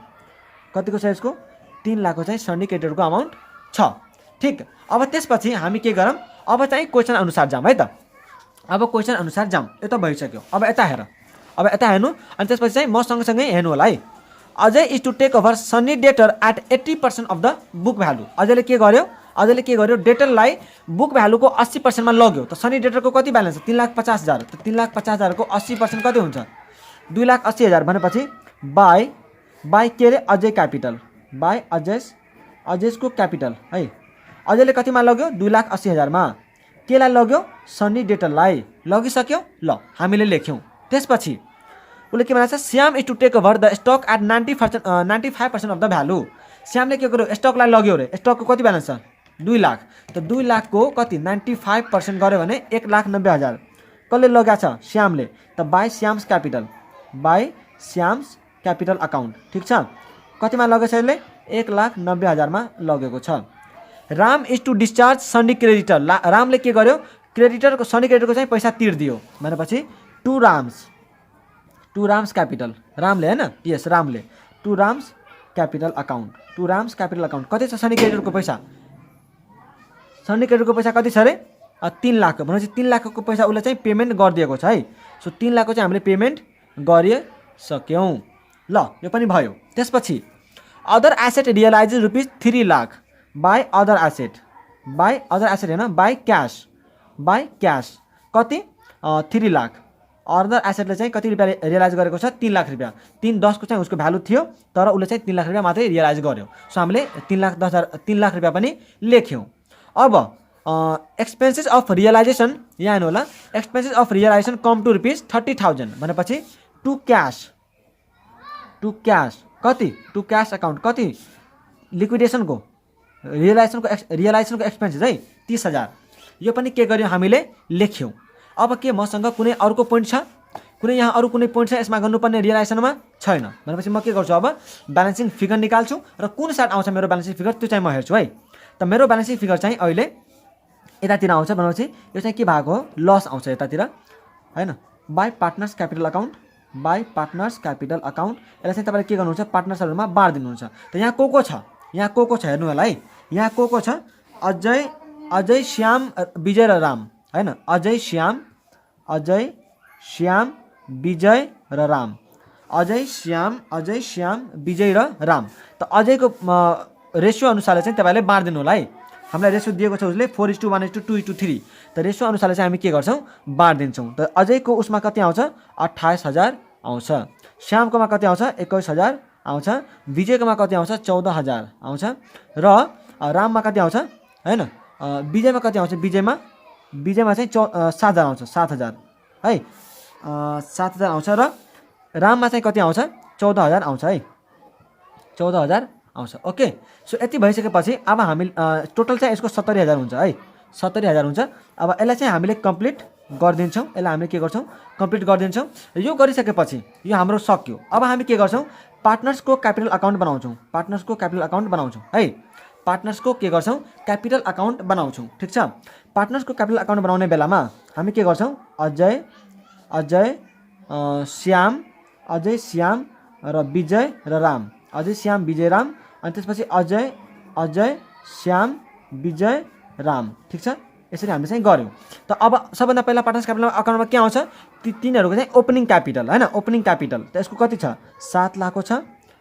कतिको छ यसको 3 लाख को चाहिँ सन्ड्री क्रेडिटरको अमाउन्ट छ. ठीक. अब त्यसपछि हामी के गरौँ अब चाहिँ क्वेशन अनुसार जाम है त. अब क्वेशन अनुसार जाम. यो त भइसक्यो. अब यता हेर्नु अनि त्यसपछि चाहिँ म सँगसँगै हेर्नु होला है. Ajay is to take over sundry debtor at 80% of the book value. अजयले के गर्यो डेटरलाई बुक भ्यालुको 80% मा लग्यो. त सनी डेटरको कति ब्यालेन्स छ 3,50,000. त 3,50,000 को 80% कति हुन्छ 2,80,000 भनेपछि बाई के रे अजय क्यापिटल बाई अजयको क्यापिटल है. अजयले कतिमा लग्यो 2,80,000 मा. केलाई लग्यो सनी डेटरलाई लगिसक्यो. ल हामीले लेख्यौं. त्यसपछि उसले के भनेछ Shyam is to take over the stock at 95% of the value. श्यामले के गर्यो स्टकलाई लग्यो रे. स्टकको कति ब्यालेन्स छ 2 लाख. त 2 लाख को कति 95% गर्यो भने 1,90,000 कसले लगाएको छ श्यामले. त बाई श्याम्स क्यापिटल अकाउन्ट. ठीक छ. कतिमा लगेछ यसले 1,90,000 मा लगेको छ. Ram is to discharge sundry creditor. रामले के गर्यो क्रेडिटरको सन्डी क्रेडिटरको चाहिँ पैसा तिर्दियो भनेपछि टु राम्स क्यापिटल रामले हैन. यस रामले टु राम्स क्यापिटल अकाउन्ट कति छ सन्डी क्रेडिटरको पैसा कति छ रे 3 लाख भनेपछि 3 लाखको पैसा उसले चाहिँ पेमेन्ट गरिदिएको छ है. सो 3 लाखको चाहिँ हामीले पेमेन्ट गरिसक्यौं. ल यो पनि भयो. त्यसपछि other asset realise rupees 3 lakh by other asset हैन बाई क्याश कति 3 लाख. अदर एसेटले चाहिँ कति रुपैयाँ रियलाइज गरेको छ 3 लाख रुपैयाँ. 310 को चाहिँ उसको भ्यालु थियो तर उसले चाहिँ 3 लाख रुपैयाँ मात्रै रियलाइज गर्यो. सो हामीले 3 लाख रुपैयाँ पनि लेख्यौं. अब एक्सपेन्सेस अफ रियलाइजेसन यहाँ हेर्नु होला. Expenses of realisation came to rupees 30,000 भनेपछि टु क्याश कति टु क्याश अकाउन्ट कति लिक्विडेसनको रियलाइजेसनको एक्सपेन्सेस है 30,000. यो पनि के गर्यौँ हामीले लेख्यौँ। अब के मसँग कुनै अर्को पोइन्ट छ, कुनै यहाँ अरू कुनै पोइन्ट छ यसमा गर्नुपर्ने रियलाइजेसनमा छैन भनेपछि म के गर्छु अब ब्यालेन्सिङ फिगर निकाल्छु र कुन साइड आउँछ मेरो ब्यालेन्सिङ फिगर त्यो चाहिँ म हेर्छु है। त मेरो ब्यालेन्सिङ फिगर चाहिँ अहिले यतातिर आउँछ भनेपछि यो चाहिँ के भएको हो लस आउँछ यतातिर हैन। By partners capital account, by partners capital account यसलाई चाहिँ तपाईँले के गर्नुहुन्छ पार्टनर्सहरूमा बाँडिदिनुहुन्छ। त यहाँ को छ, यहाँ को छ हेर्नु होला है। यहाँ को छ अजय श्याम विजय र राम हैन। अजय श्याम विजय र राम, अजय श्याम विजय र राम। त अजयको रेसियो अनुसारले चाहिँ तपाईँले बाँडिदिनु होला है। हामीलाई रेसियो दिएको छ उसले 4:1:2:3। त रेसियो अनुसारले चाहिँ हामी के गर्छौँ बाँडिदिन्छौँ। त अजयको उसमा कति आउँछ 28,000 आउँछ, श्यामकोमा कति आउँछ 21,000 आउँछ, विजयकोमा कति आउँछ 14,000 आउँछ र राममा कति आउँछ हैन। विजयमा कति आउँछ, विजयमा चाहिँ 7,000 आउँछ, 7,000 है, 7,000 आउँछ र राममा चाहिँ कति आउँछ 14,000 आउँछ है, 14,000 आउँछ। ओके सो यति भइसकेपछि अब हामी टोटल चाहिँ यसको 70,000 हुन्छ है, 70,000 हुन्छ। अब यसलाई चाहिँ हामीले कम्प्लिट गरिदिन्छौँ, यसलाई हामीले के गर्छौँ कम्प्लिट गरिदिन्छौँ। यो गरिसकेपछि यो हाम्रो सक्यो। अब हामी के गर्छौँ पार्टनर्सको क्यापिटल अकाउन्ट बनाउँछौँ, पार्टनर्सको क्यापिटल अकाउन्ट बनाउँछौँ है। पार्टनर्सको के गर्छौँ क्यापिटल अकाउन्ट बनाउँछौँ, ठिक छ। पार्टनर्सको क्यापिटल अकाउन्ट बनाउने बेलामा हामी के गर्छौँ अजय श्याम र विजय र राम, अजय श्याम विजय राम अनि त्यसपछि अजय श्याम विजय राम, ठिक छ। यसरी हामीले चाहिँ गऱ्यौँ। त अब सबभन्दा पहिला पार्टनर्स क्यापिटल अकाउन्टमा के आउँछ तिनीहरूको चाहिँ ओपनिङ क्यापिटल हैन, ओपनिङ क्यापिटल। त यसको कति छ 7 लाखको छ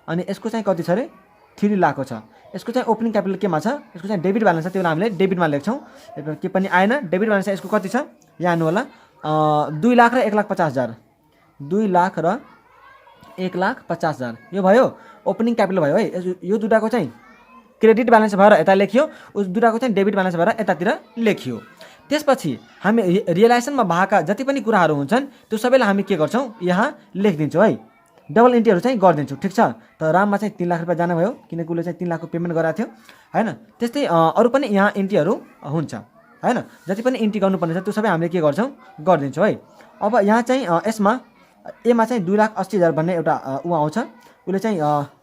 अनि यसको चाहिँ कति छ अरे 3 लाखको छ। यसको चाहिँ ओपनिङ क्यापिटल केमा छ, यसको चाहिँ डेबिट ब्यालेन्स छ, त्यो हामीले डेबिटमा लेख्छौँ। के पनि आएन, डेबिट ब्यालेन्स चाहिँ यसको कति छ यहाँ हेर्नु होला 2 लाख र 1,50,000, 2 लाख र 1,50,000 यो भयो ओपनिङ क्यापिटल भयो है। यो दुटाको चाहिँ क्रेडिट ब्यालेन्स भएर यता लेखियो, उस दुटाको चाहिँ डेबिट ब्यालेन्स भएर यतातिर लेखियो। त्यसपछि हामी रियलाइजेसनमा भएका जति पनि कुराहरू हुन्छन् त्यो सबैलाई हामी के गर्छौँ यहाँ लेखिदिन्छौँ है, डबल इन्ट्रीहरू चाहिँ गरिदिन्छौँ, ठिक छ। त राममा चाहिँ 3 लाख रुपियाँ जाने भयो किनकि उसले चाहिँ 3 लाखको पेमेन्ट गराएको थियो हैन। त्यस्तै अरू पनि यहाँ इन्ट्रीहरू हुन्छ हैन, जति पनि इन्ट्री गर्नुपर्ने छ त्यो सबै हामीले के गर्छौँ गरिदिन्छौँ है। अब यहाँ चाहिँ यसमा एमा चाहिँ 2,80,000 भन्ने एउटा ऊ आउँछ, उसले चाहिँ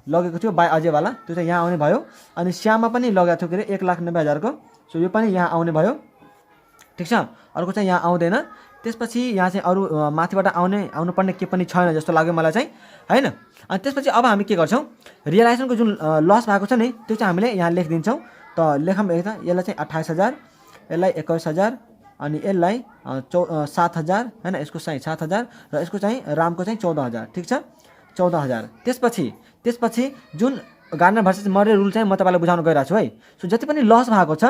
लगेको थियो बाई अजयवाला, त्यो चाहिँ यहाँ आउने भयो। अनि श्याममा पनि लगेको थियो के अरे 1,90,000 को, सो यो पनि यहाँ आउने भयो, ठिक छ। अर्को चाहिँ यहाँ आउँदैन। त्यसपछि यहाँ चाहिँ अरू माथिबाट आउनुपर्ने के पनि छैन जस्तो लाग्यो मलाई चाहिँ हैन। अनि त्यसपछि अब हामी के गर्छौँ रियलाइजेसनको जुन लस भएको छ नि त्यो चाहिँ हामीले यहाँ लेखिदिन्छौँ। त लेखौँ यता, यसलाई चाहिँ 28,000, यसलाई 21,000 अनि यसलाई 7,000 हैन, यसको चाहिँ 7,000 र यसको चाहिँ रामको चाहिँ 14,000, ठिक छ 14,000। त्यसपछि जुन गार्डनर भर्सेस मर्रे रुल चाहिँ म तपाईँलाई बुझाउन गइरहेको छु है। सो जति पनि लस भएको छ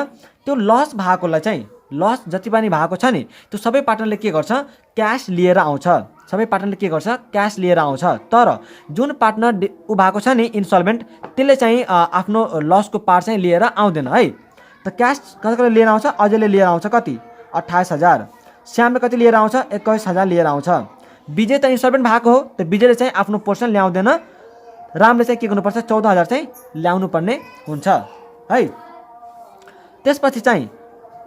त्यो लस भएकोलाई चाहिँ लस जति पनि भएको छ नि त्यो सबै पार्टनरले के गर्छ क्यास लिएर आउँछ, सबै पार्टनरले के गर्छ क्यास लिएर आउँछ। तर जुन पार्टनर ऊ भएको छ नि इन्स्टलमेन्ट त्यसले चाहिँ आफ्नो लसको पार्ट चाहिँ लिएर आउँदैन है। त क्यास कसले लिएर आउँछ अजयले लिएर आउँछ कति 28,000, श्यामले कति लिएर आउँछ 21,000 लिएर आउँछ। विजय त इन्स्टलमेन्ट भएको हो त विजयले चाहिँ आफ्नो पोर्सन ल्याउँदैन, रामले चाहिँ के गर्नुपर्छ 14,000 चाहिँ ल्याउनु पर्ने हुन्छ है। त्यसपछि चाहिँ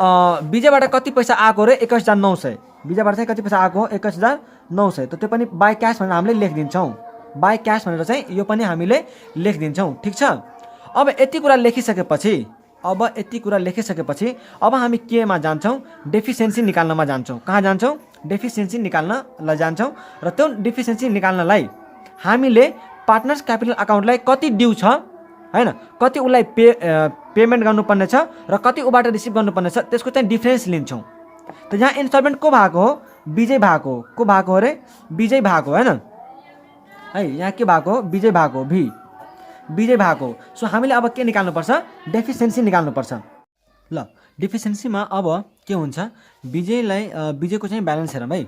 विजयबाट कति पैसा आएको रे 21,900, विजयबाट चाहिँ कति पैसा आएको हो 21,900। त त्यो पनि बाई क्यास भनेर हामीले लेखिदिन्छौँ, बाई क्यास भनेर चाहिँ यो पनि हामीले लेखिदिन्छौँ, ठिक छ। अब यति कुरा लेखिसकेपछि अब हामी केमा जान्छौँ डेफिसियन्सी निकाल्नमा जान्छौँ। कहाँ जान्छौँ डेफिसियन्सी निकाल्नलाई जान्छौँ र त्यो डेफिसियन्सी निकाल्नलाई हामीले पार्टनर्स क्यापिटल अकाउन्टलाई कति ड्यू छ हैन, कति उसलाई पेमेन्ट गर्नुपर्ने छ र कति उबाट रिसिभ गर्नुपर्ने छ त्यसको चाहिँ डिफरेन्स लिन्छौँ। त यहाँ इन्स्टलमेन्ट को भएको हो विजय भएको हो, को भएको हो रे विजय भएको हैन है, यहाँ के भएको हो विजय भएको हो, विजय भएको। सो हामीले अब के निकाल्नुपर्छ डेफिसियन्सी निकाल्नुपर्छ। ल डेफिसियन्सीमा अब के हुन्छ विजयको चाहिँ ब्यालेन्स हेरौँ है।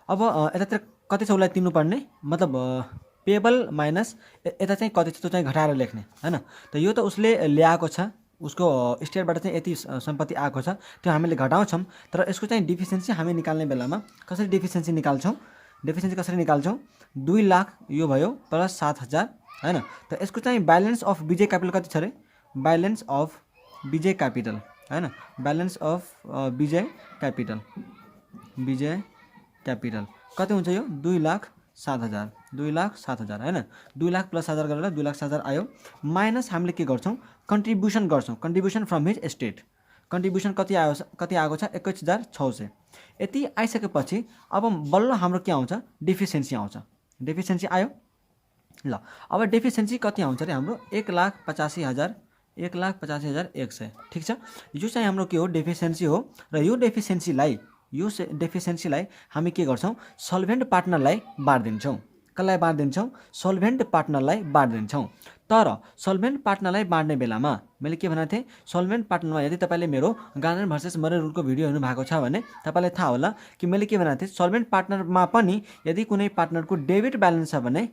अब यतातिर कति छ उसलाई तिर्नुपर्ने मतलब पेबल माइनस यता चाहिँ कति छ त्यो चाहिँ घटाएर लेख्ने हैन। त यो त उसले ल्याएको छ, उसको स्टेटबाट चाहिँ यति सम्पत्ति आएको छ त्यो हामीले घटाउँछौँ। तर यसको चाहिँ डिफिसियन्सी हामी निकाल्ने बेलामा कसरी डिफिसियन्सी निकाल्छौँ, डेफिसियन्सी कसरी निकाल्छौँ 2 लाख यो भयो प्लस 7,000 हैन। त यसको चाहिँ ब्यालेन्स अफ विजय क्यापिटल कति छ रे, ब्यालेन्स अफ विजय क्यापिटल हैन। ब्यालेन्स अफ विजय क्यापिटल कति हुन्छ यो 2,07,000 2,07,000 हैन। 2,00,000 प्लस 1,000 गरेर 2,07,000 आयो। माइनस हामीले के गर्छौँ कन्ट्रिब्युसन गर्छौँ, contribution from his estate. Contribution कति आएको छ 21,600। यति आइसकेपछि अब बल्ल हाम्रो के आउँछ डेफिसिएन्सी आउँछ। डेफिसिएन्सी आयो ल। अब डेफिसिएन्सी कति आउँछ रे हाम्रो 1,85,000 1,85,100। ठिक छ, यो चाहिँ हाम्रो के हो डेफिसिएन्सी हो। र यो डेफिसिएन्सीलाई हामी के गर्छौँ सल्भेन्ट पार्टनरलाई बाँडिदिन्छौँ। कसलाई बाँडिदिन्छौँ सल्भेन्ट पार्टनरलाई बाँडिदिन्छौँ। तर सल्भेन्ट पार्टनरलाई बाँड्ने बेलामा मैले के भनेको थिएँ सल्भेन्ट पार्टनरमा यदि तपाईँले मेरो गार्नर भर्सेस मरे रुलको भिडियो हेर्नु भएको छ भने तपाईँलाई थाहा होला कि मैले के भनेको थिएँ सल्भेन्ट पार्टनरमा पनि यदि कुनै पार्टनरको डेबिट ब्यालेन्स छ भने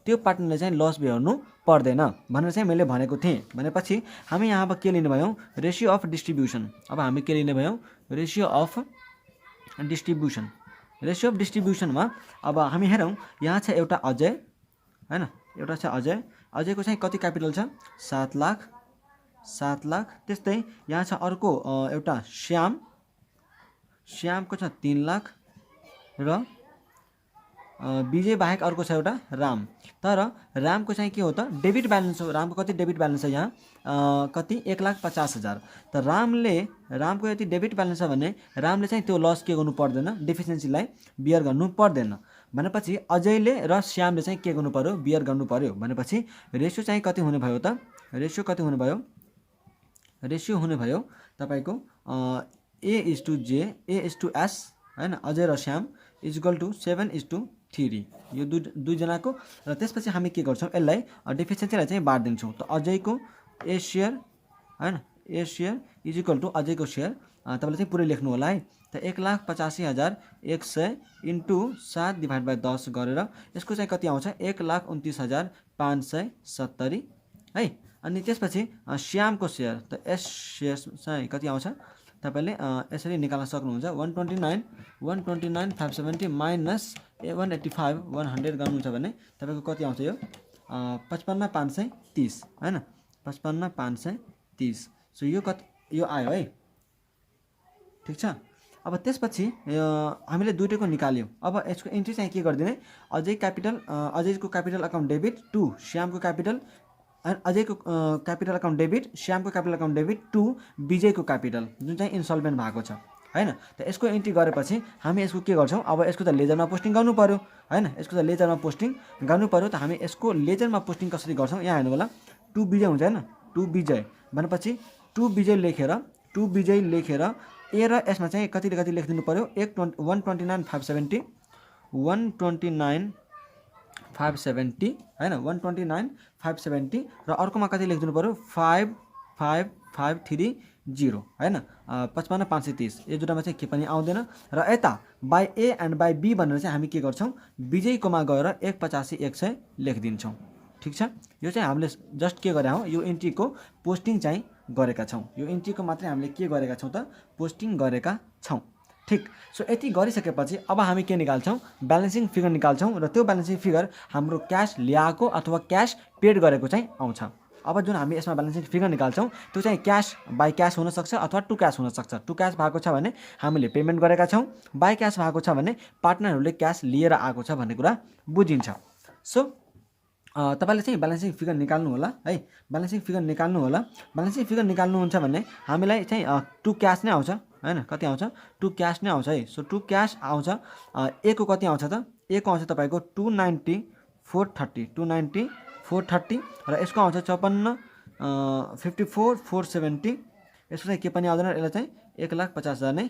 त्यो पार्टनरले चाहिँ लस बेहोर्नु पर्दैन भनेर चाहिँ मैले भनेको थिएँ। भनेपछि हामी यहाँ अब के लिने भयौँ रेसियो अफ डिस्ट्रिब्युसन। अब हामी के लिने भयौँ रेसियो अफ डिस्ट्रिब्युसनमा अब हामी हेरौँ यहाँ छ एउटा अजय हैन, एउटा छ अजयको चाहिँ कति क्यापिटल छ 7 लाख। त्यस्तै यहाँ छ अर्को एउटा श्यामको छ 3 लाख र विजय बाहेक अर्को छ एउटा राम। तर रामको चाहिँ के हो त डेबिट ब्यालेन्स हो। रामको कति डेबिट ब्यालेन्स छ यहाँ कति 1,50,000। त रामको यदि डेबिट ब्यालेन्स छ भने रामले चाहिँ त्यो लस के गर्नु पर्दैन डेफिसिएन्सीलाई बियर गर्नु पर्दैन। भनेपछि अजयले र श्यामले चाहिँ के गर्नु पर्यो बियर गर्नु पर्यो। भनेपछि रेसियो चाहिँ कति हुने भयो त रेसियो हुने भयो तपाईँको A:J:S हैन अजय र श्याम = 7:3 यो दुईजनाको। र त्यसपछि हामी के गर्छौँ यसलाई डेफिसिएन्सीलाई चाहिँ बाँडिदिन्छौँ। त अजयको ए सेयर हैन ए सेयर = अजयको सेयर तपाईँले चाहिँ पुरै लेख्नु होला है। त 1,85,100 × 7/10 गरेर यसको चाहिँ कति आउँछ 1,29,570 है। अनि त्यसपछि श्यामको सेयर त एस सेयर चाहिँ कति आउँछ तपाईले यसरी निकाल्न सक्नुहुन्छ 129,570 माइनस 185 100 गर्नुहुन्छ भने तपाईको कति आउँछ यो 55,530 हैन 55,530। सो यो आयो है। ठीक छ। अब त्यसपछि हामीले दुईटैको निकाल्यौं। अब यसको एन्ट्री चाहिँ के गर्दिने अजयको क्यापिटल अकाउन्ट डेबिट टु श्यामको क्यापिटल अजयको क्यापिटल अकाउन्ट डेबिट श्यामको क्यापिटल अकाउन्ट डेबिट टु विजयको क्यापिटल जुन चाहिँ इन्सल्भेन्ट भएको छ हैन। त यसको एन्ट्री गरेपछि हामी यसको के गर्छौं अब यसको त लेजरमा पोस्टिङ गर्नु पर्यो हैन। यसको त लेजरमा पोस्टिङ गर्नु पर्यो। त हामी यसको लेजरमा पोस्टिङ कसरी गर्छौं यहाँ हेर्नु होला टु विजय हुन्छ हैन टु विजय भनेपछि टु विजय लेखेर ए र यसमा चाहिँ कति लेखिदिनु पर्यो 129,570 हैन 129,570 र अर्कोमा कति लेखिदिनु पर्यो 55,530 हैन 55,530 यो दुटामा चाहिँ के पनि आउँदैन। र यता by A and by B भनेर चाहिँ हामी के गर्छौं विजयकोमा गएर 1,85,100 लेखिदिन्छौं। ठीक छ। यो चाहिँ हामीले जस्ट के गरे हौ यो एन्ट्रीको पोस्टिङ चाहिँ गरेका छौं। यो एन्ट्रीको मात्रै हामीले के गरेका छौं त पोस्टिङ गरेका छौं। ठीक। सो यति गरिसकेपछि अब हामी के निकाल्छौं ब्यालेन्सिङ फिगर निकाल्छौं र त्यो ब्यालेन्सिङ फिगर हाम्रो क्याश ल्याएको अथवा क्याश पेड गरेको चाहिँ आउँछ। अब जुन हामी यसमा ब्यालेन्सिङ फिगर निकाल्छौं त्यो चाहिँ क्याश बाई क्याश हुन सक्छ अथवा टु क्याश हुन सक्छ। टु क्याश भएको छ भने हामीले पेमेन्ट गरेका छौं, बाई क्याश भएको छ भने पार्टनरहरूले क्याश लिएर आएको छ भन्ने कुरा बुझिन्छ। सो तपाईले चाहिँ ब्यालेन्सिङ फिगर निकाल्नु होला है। ब्यालेन्सिङ फिगर निकाल्नु होला। ब्यालेन्सिङ फिगर निकाल्नुहुन्छ भने हामीलाई चाहिँ टु क्याश नै आउँछ हैन कति आउँछ टु क्याश नै आउँछ है। सो टु क्याश आउँछ ए को कति आउँछ त ए को आउँछ तपाईको 290,430 र यसको आउँछ 54,470 यसको चाहिँ के पनि आउँदैन यसलाई चाहिँ 1,50,000 नै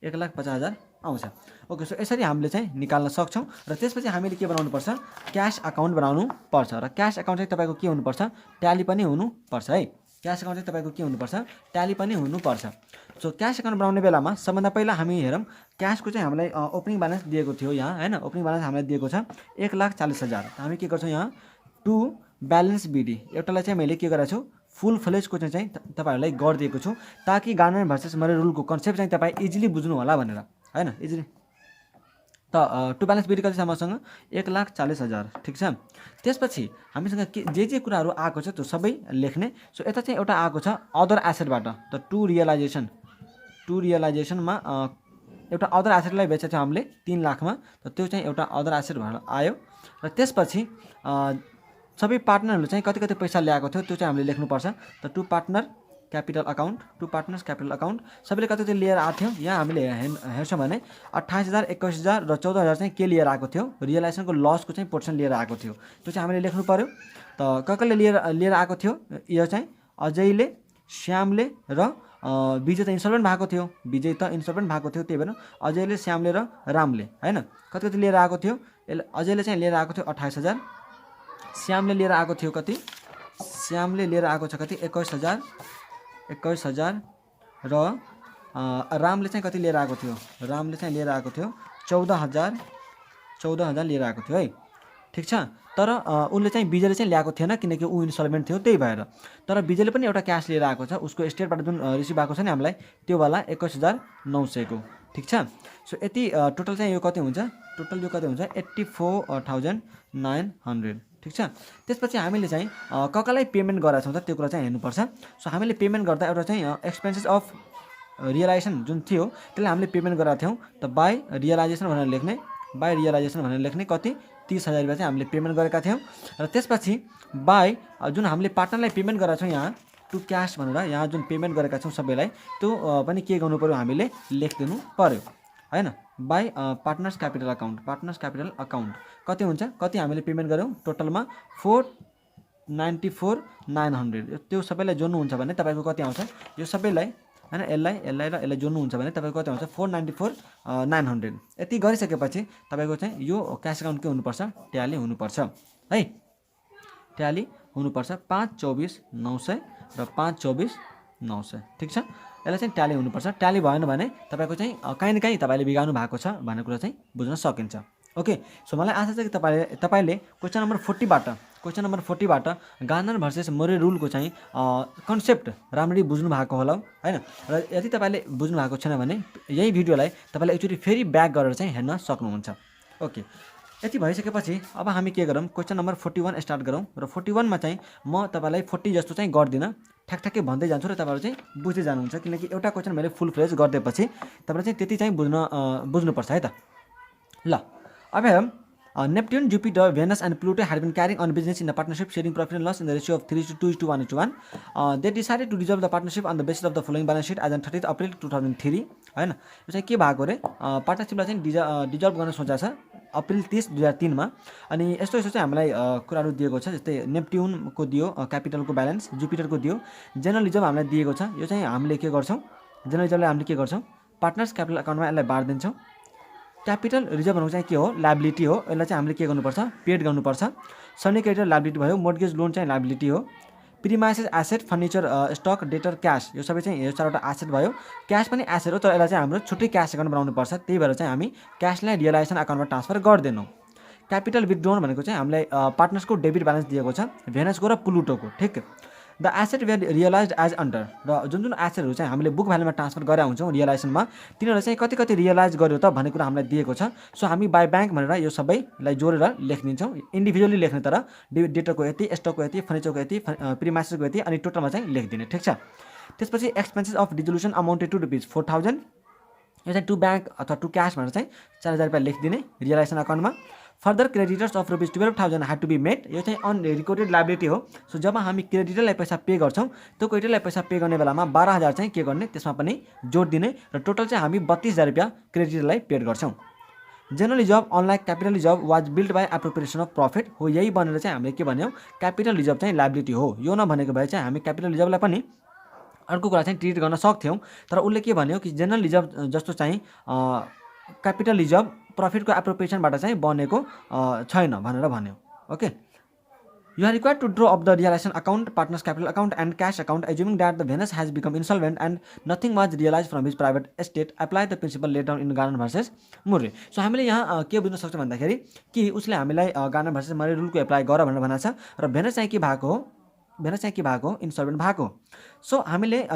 1,50,000 आउँछ। ओके। सो यसरी हामीले चाहिँ निकाल्न सक्छौं र त्यसपछि हामीले के बनाउनु पर्छ क्याश अकाउन्ट बनाउनु पर्छ र क्याश अकाउन्ट चाहिँ तपाईको के हुनुपर्छ ट्याली पनि हुनुपर्छ है। क्याश अकाउन्ट चाहिँ तपाईको के हुनुपर्छ ट्याली पनि हुनुपर्छ। सो क्याश अकाउन्ट बनाउने बेलामा सबभन्दा पहिला हामी हेरौँ क्याशको चाहिँ हामीलाई ओपनिङ ब्यालेन्स दिएको थियो यहाँ हैन। ओपनिङ ब्यालेन्स हामीलाई दिएको छ 1,40,000। हामी के गर्छौं यहाँ टु ब्यालेन्स बिडी एउटालाई चाहिँ मैले के गरेको छु फुल फ्लेजको चाहिँ तपाईहरुलाई गरिदिएको छु ताकि गार्नर भर्सेस मरे रुलको कन्सेप्ट चाहिँ तपाई इजिली बुझ्नु होला भनेर हैन। इजिली त टु ब्यालेन्स बिडी कति छ मसँग 1,40,000 ठिक छ। त्यसपछि हामीसँग के जे कुराहरू आएको छ त्यो सबै लेख्ने। सो यता चाहिँ एउटा आएको छ अदर एसेटबाट, त टु रियलाइजेसनमा एउटा अदर एसेटलाई बेचेको थियो हामीले 3 लाखमा, त त्यो चाहिँ एउटा अदर एसेट भएर आयो। र त्यसपछि सबै पार्टनरहरूले चाहिँ कति कति पैसा ल्याएको थियो त्यो चाहिँ हामीले लेख्नुपर्छ। त टु पार्टनर्स क्यापिटल अकाउन्ट सबैले कति कति लिएर आएको थियो, यहाँ हामीले हेर्छौँ भने 28,000, 21,000 र 14,000 चाहिँ के लिएर आएको थियो, रियलाइजेसनको लसको चाहिँ पोर्सन लिएर आएको थियो, त्यो चाहिँ हामीले लेख्नु पर्यो। त कसले लिएर आएको थियो, यो चाहिँ अजयले, श्यामले र विजय त इन्सल्भेन्ट भएको थियो, त्यही भएर अजयले, श्यामले र रामले हैन कति कति लिएर आएको थियो। अजयले चाहिँ लिएर आएको थियो 28,000, श्यामले लिएर आएको थियो कति, श्यामले लिएर आएको छ कति 21,000 र रामले चाहिँ कति लिएर आएको थियो, रामले चाहिँ लिएर आएको थियो 14,000 लिएर आएको थियो है, ठिक छ। तर उनले चाहिँ विजयले चाहिँ ल्याएको थिएन किनकि ऊ इन्सल्भेन्ट थियो, त्यही भएर। तर विजयले पनि एउटा क्यास लिएर आएको छ, उसको स्टेटबाट जुन रिसिभ भएको छ नि हामीलाई त्यो वाला 21,900 को, ठिक छ। सो यति टोटल चाहिँ यो कति हुन्छ, 84,900 ठिक छ। त्यसपछि हामीले चाहिँ कसलाई पेमेन्ट गराएको छौँ त त्यो कुरा चाहिँ हेर्नुपर्छ। सो हामीले पेमेन्ट गर्दा एउटा चाहिँ एक्सपेन्सेस अफ रियलाइजेसन जुन थियो त्यसलाई हामीले पेमेन्ट गराएको थियौँ, त बाई रियलाइजेसन भनेर लेख्ने कति 30,000 रुपियाँ चाहिँ हामीले पेमेन्ट गरेका थियौँ। र त्यसपछि बाई जुन हामीले पार्टनरलाई पेमेन्ट गरेका छौँ यहाँ टु क्यास भनेर, यहाँ जुन पेमेन्ट गरेका छौँ सबैलाई त्यो पनि के गर्नु पऱ्यो, हामीले लेखिदिनु पऱ्यो हैन। बाई पार्टनर्स क्यापिटल अकाउन्ट कति हुन्छ, कति हामीले पेमेन्ट गऱ्यौँ टोटलमा 494,900, त्यो सबैलाई जोड्नुहुन्छ भने तपाईँको कति आउँछ, यो सबैलाई हैन यसलाई जोड्नुहुन्छ भने तपाईँको कति आउँछ 494,900। यति गरिसकेपछि तपाईँको चाहिँ यो क्यास अकाउन्ट के हुनुपर्छ, ट्याली हुनुपर्छ है, ट्याली हुनुपर्छ 524,900 र 524,900 ठिक छ। यसलाई चाहिँ ट्याली हुनुपर्छ, ट्याली भएन भने तपाईँको चाहिँ कहीँ न कहीँ तपाईँले बिगार्नु भएको छ भन्ने कुरा चाहिँ बुझ्न सकिन्छ। ओके, सो मलाई आशा छ कि तपाईँले क्वेसन नम्बर 40बाट गार्नर भर्सेस मोरे रुलको चाहिँ कन्सेप्ट राम्ररी बुझ्नु भएको होला हैन। र यदि तपाईँले बुझ्नु भएको छैन भने यही भिडियोलाई तपाईँले एकचोटि फेरि ब्याक गरेर चाहिँ हेर्न सक्नुहुन्छ। ओके, यति भइसकेपछि अब हामी के गरौँ, क्वेसन नम्बर 41 स्टार्ट गरौँ। र 41 मा चाहिँ म तपाईँलाई 40 जस्तो चाहिँ गर्दिनँ, ठ्याकठ्याक्कै भन्दै जान्छु र तपाईँहरू चाहिँ बुझ्दै जानुहुन्छ, किनकि एउटा क्वेसन मैले फुल फ्लेज गरिदिएपछि तपाईँले चाहिँ त्यति चाहिँ बुझ्नुपर्छ है त। ल अब हेरौँ, Neptune, Jupiter, Venus and Pluto had been carrying on business in a partnership, sharing profit and loss in the ratio of 3:2:1:1. They decided to dissolve the partnership on the basis of the following balance sheet as on 30th April 2003 हैन। यो चाहिँ के भएको रे, पार्टनरसिपलाई चाहिँ डिजल्भ गर्न सोचेको छ अप्रिल 30, 2003 मा। अनि यस्तो चाहिँ हामीलाई कुराहरू दिएको छ, जस्तै नेप्ट्युनको दियो क्यापिटलको ब्यालेन्स, जुपिटरको दियो, जेनरल रिजर्भ हामीलाई दिएको छ। यो चाहिँ हामीले के गर्छौँ, जेनरल रिजर्भलाई हामीले के गर्छौँ, पार्टनर्स क्यापिटल अकाउन्टमा यसलाई बाँड्दिन्छौँ। क्यापिटल रिजर्भ भनेको चाहिँ के हो, लायबिलिटी हो, यसलाई चाहिँ हामीले के गर्नुपर्छ, पेड गर्नुपर्छ। सनी क्रेडिटर लायबिलिटी भयो, मोर्गेज लोन चाहिँ लायबिलिटी हो। Premises asset, furniture, stock, debtor, cash, यो सबै चाहिँ यो चारवटा एसेट भयो। क्यास पनि एसेट हो, तर यसलाई चाहिँ हाम्रो छुट्टै क्यास अकाउन्ट बनाउनु पर्छ, त्यही भएर चाहिँ हामी क्यासलाई रियलाइजेसन अकाउन्टमा ट्रान्सफर गर्दैनौँ। क्यापिटल विथड्रोन भनेको चाहिँ हामीलाई पार्टनर्सको डेबिट ब्यालेन्स दिएको छ, भेनसको र प्लुटोको, ठिक। The asset were realised as under, र जुन एसेटहरू चाहिँ हामीले बुक भ्यालुमा ट्रान्सफर गरेर हुन्छौँ रियलाइजेसनमा, तिनीहरू चाहिँ कति कति रियलाइज गर्यो त भन्ने कुरा हामीलाई दिएको छ। सो हामी बाई ब्याङ्क भनेर यो सबैलाई जोडेर लेखिदिन्छौँ, इन्डिभिजुअली लेख्ने, तर डेटरको यति, स्टकको यति, फर्निचरको यति, प्रिमाइसेसको यति, अनि टोटलमा चाहिँ लेखिदिने, ठिक छ। त्यसपछि expenses of dissolution amounted to ₹4,000, यो चाहिँ टु ब्याङ्क अथवा टु क्यास भनेर चाहिँ 4,000 रुपियाँ लेखिदिने रियलाइजेसन अकाउन्टमा। Further creditors of ₹12,000 had to be made, यो चाहिँ अनरिकर्डेड लायबिलिटी हो। सो जब हामी क्रेडिटरलाई पैसा पे गर्छौँ, त्यो क्रेडिटरलाई पैसा पे गर्ने बेलामा 12,000 चाहिँ के गर्ने, त्यसमा पनि जोड दिने, र टोटल चाहिँ हामी 32,000 रुपियाँ क्रेडिटरलाई पेड गर्छौँ। General reserve unlike capital reserve was build by appropriation of profit, हो यही भनेर चाहिँ हामीले के भन्यौँ, क्यापिटल रिजर्भ चाहिँ लायबिलिटी हो। यो नभनेको भए चाहिँ हामी क्यापिटल रिजर्भलाई पनि अर्को कुरा चाहिँ ट्रिट गर्न सक्थ्यौँ, तर उसले के भन्यो कि जेनरल रिजर्भ जस्तो चाहिँ क्यापिटल रिजर्भ प्रफिटको एप्रोप्रिएसनबाट चाहिँ बनेको छैन भनेर भन्यो। Okay, you are required to draw of the realisation account, partners capital account and cash account, assuming that the Venus has become insolvent and nothing was realise from his private estate, apply the principle laid down in Garner versus Murray. So हामीले यहाँ के बुझ्न सक्छौँ भन्दाखेरि कि उसले हामीलाई गार्नर भर्सेस मुरे रुलको एप्लाई गर भनेर भनेको छ, र भेनस चाहिँ के भएको हो, इन्सल्भेन्ट भएको। सो हामीले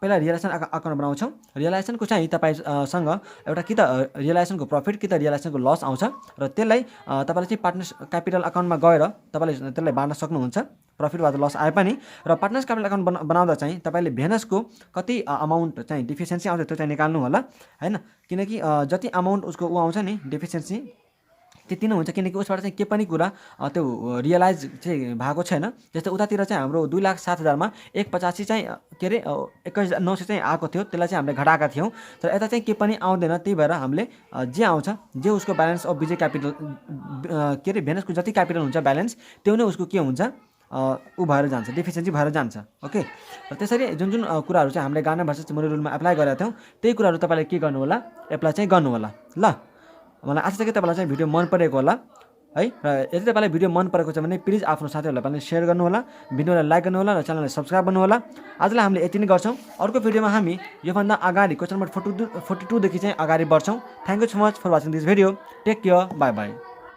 पहिला रियलाइजेसन अकाउन्ट बनाउँछौँ। रियलाइजेसनको चाहिँ तपाईँसँग एउटा कि त रियलाइजेसनको प्रफिट कि त रियलाइजेसनको लस आउँछ र त्यसलाई तपाईँले चाहिँ पार्टनर्स क्यापिटल अकाउन्टमा गएर तपाईँले त्यसलाई बाँड्न सक्नुहुन्छ प्रफिट वा लस आए पनि। र पार्टनर्स क्यापिटल अकाउन्ट बनाउँदा चाहिँ तपाईँले भेनसको कति अमाउन्ट चाहिँ डिफिसियन्सी आउँछ त्यो चाहिँ निकाल्नु होला हैन, किनकि जति अमाउन्ट उसको आउँछ नि डिफिसियन्सी त्यति नै हुन्छ, किनकि उसबाट चाहिँ के पनि कुरा त्यो रियलाइज चाहिँ भएको छैन। जस्तै उतातिर चाहिँ हाम्रो 2,07,000मा 185 चाहिँ के अरे 21,900 चाहिँ आएको थियो, त्यसलाई चाहिँ हामीले घटाएका थियौँ। तर यता चाहिँ के पनि आउँदैन, त्यही भएर हामीले जे आउँछ जे उसको ब्यालेन्स अफ विजय क्यापिटल के अरे भेनसको जति क्यापिटल हुन्छ ब्यालेन्स त्यो नै उसको के हुन्छ ऊ भएर जान्छ, डिफिसियन्सी भएर जान्छ। ओके, र त्यसरी जुन जुन कुराहरू चाहिँ हामीले गार्नर भर्सेस मुरे रुलमा एप्लाई गरेका थियौँ त्यही कुराहरू तपाईँले के गर्नु होला, एप्लाई चाहिँ गर्नु होला। ल, मलाई आशा छ कि तपाईँलाई चाहिँ भिडियो मन परेको होला है। र यदि तपाईँलाई भिडियो मन परेको छ भने प्लिज आफ्नो साथीहरूलाई पनि सेयर गर्नु होला, भिडियोलाई लाइक गर्नु होला र च्यानललाई सब्सक्राइब गर्नु होला। आजलाई हामीले यति नै गर्छौँ। अर्को भिडियोमा हामी योभन्दा अगाडि क्वेसन नम्बर 42 देखि चाहिँ अगाडि बढ्छौँ। Thank you so much for watching this video. Take care, bye by.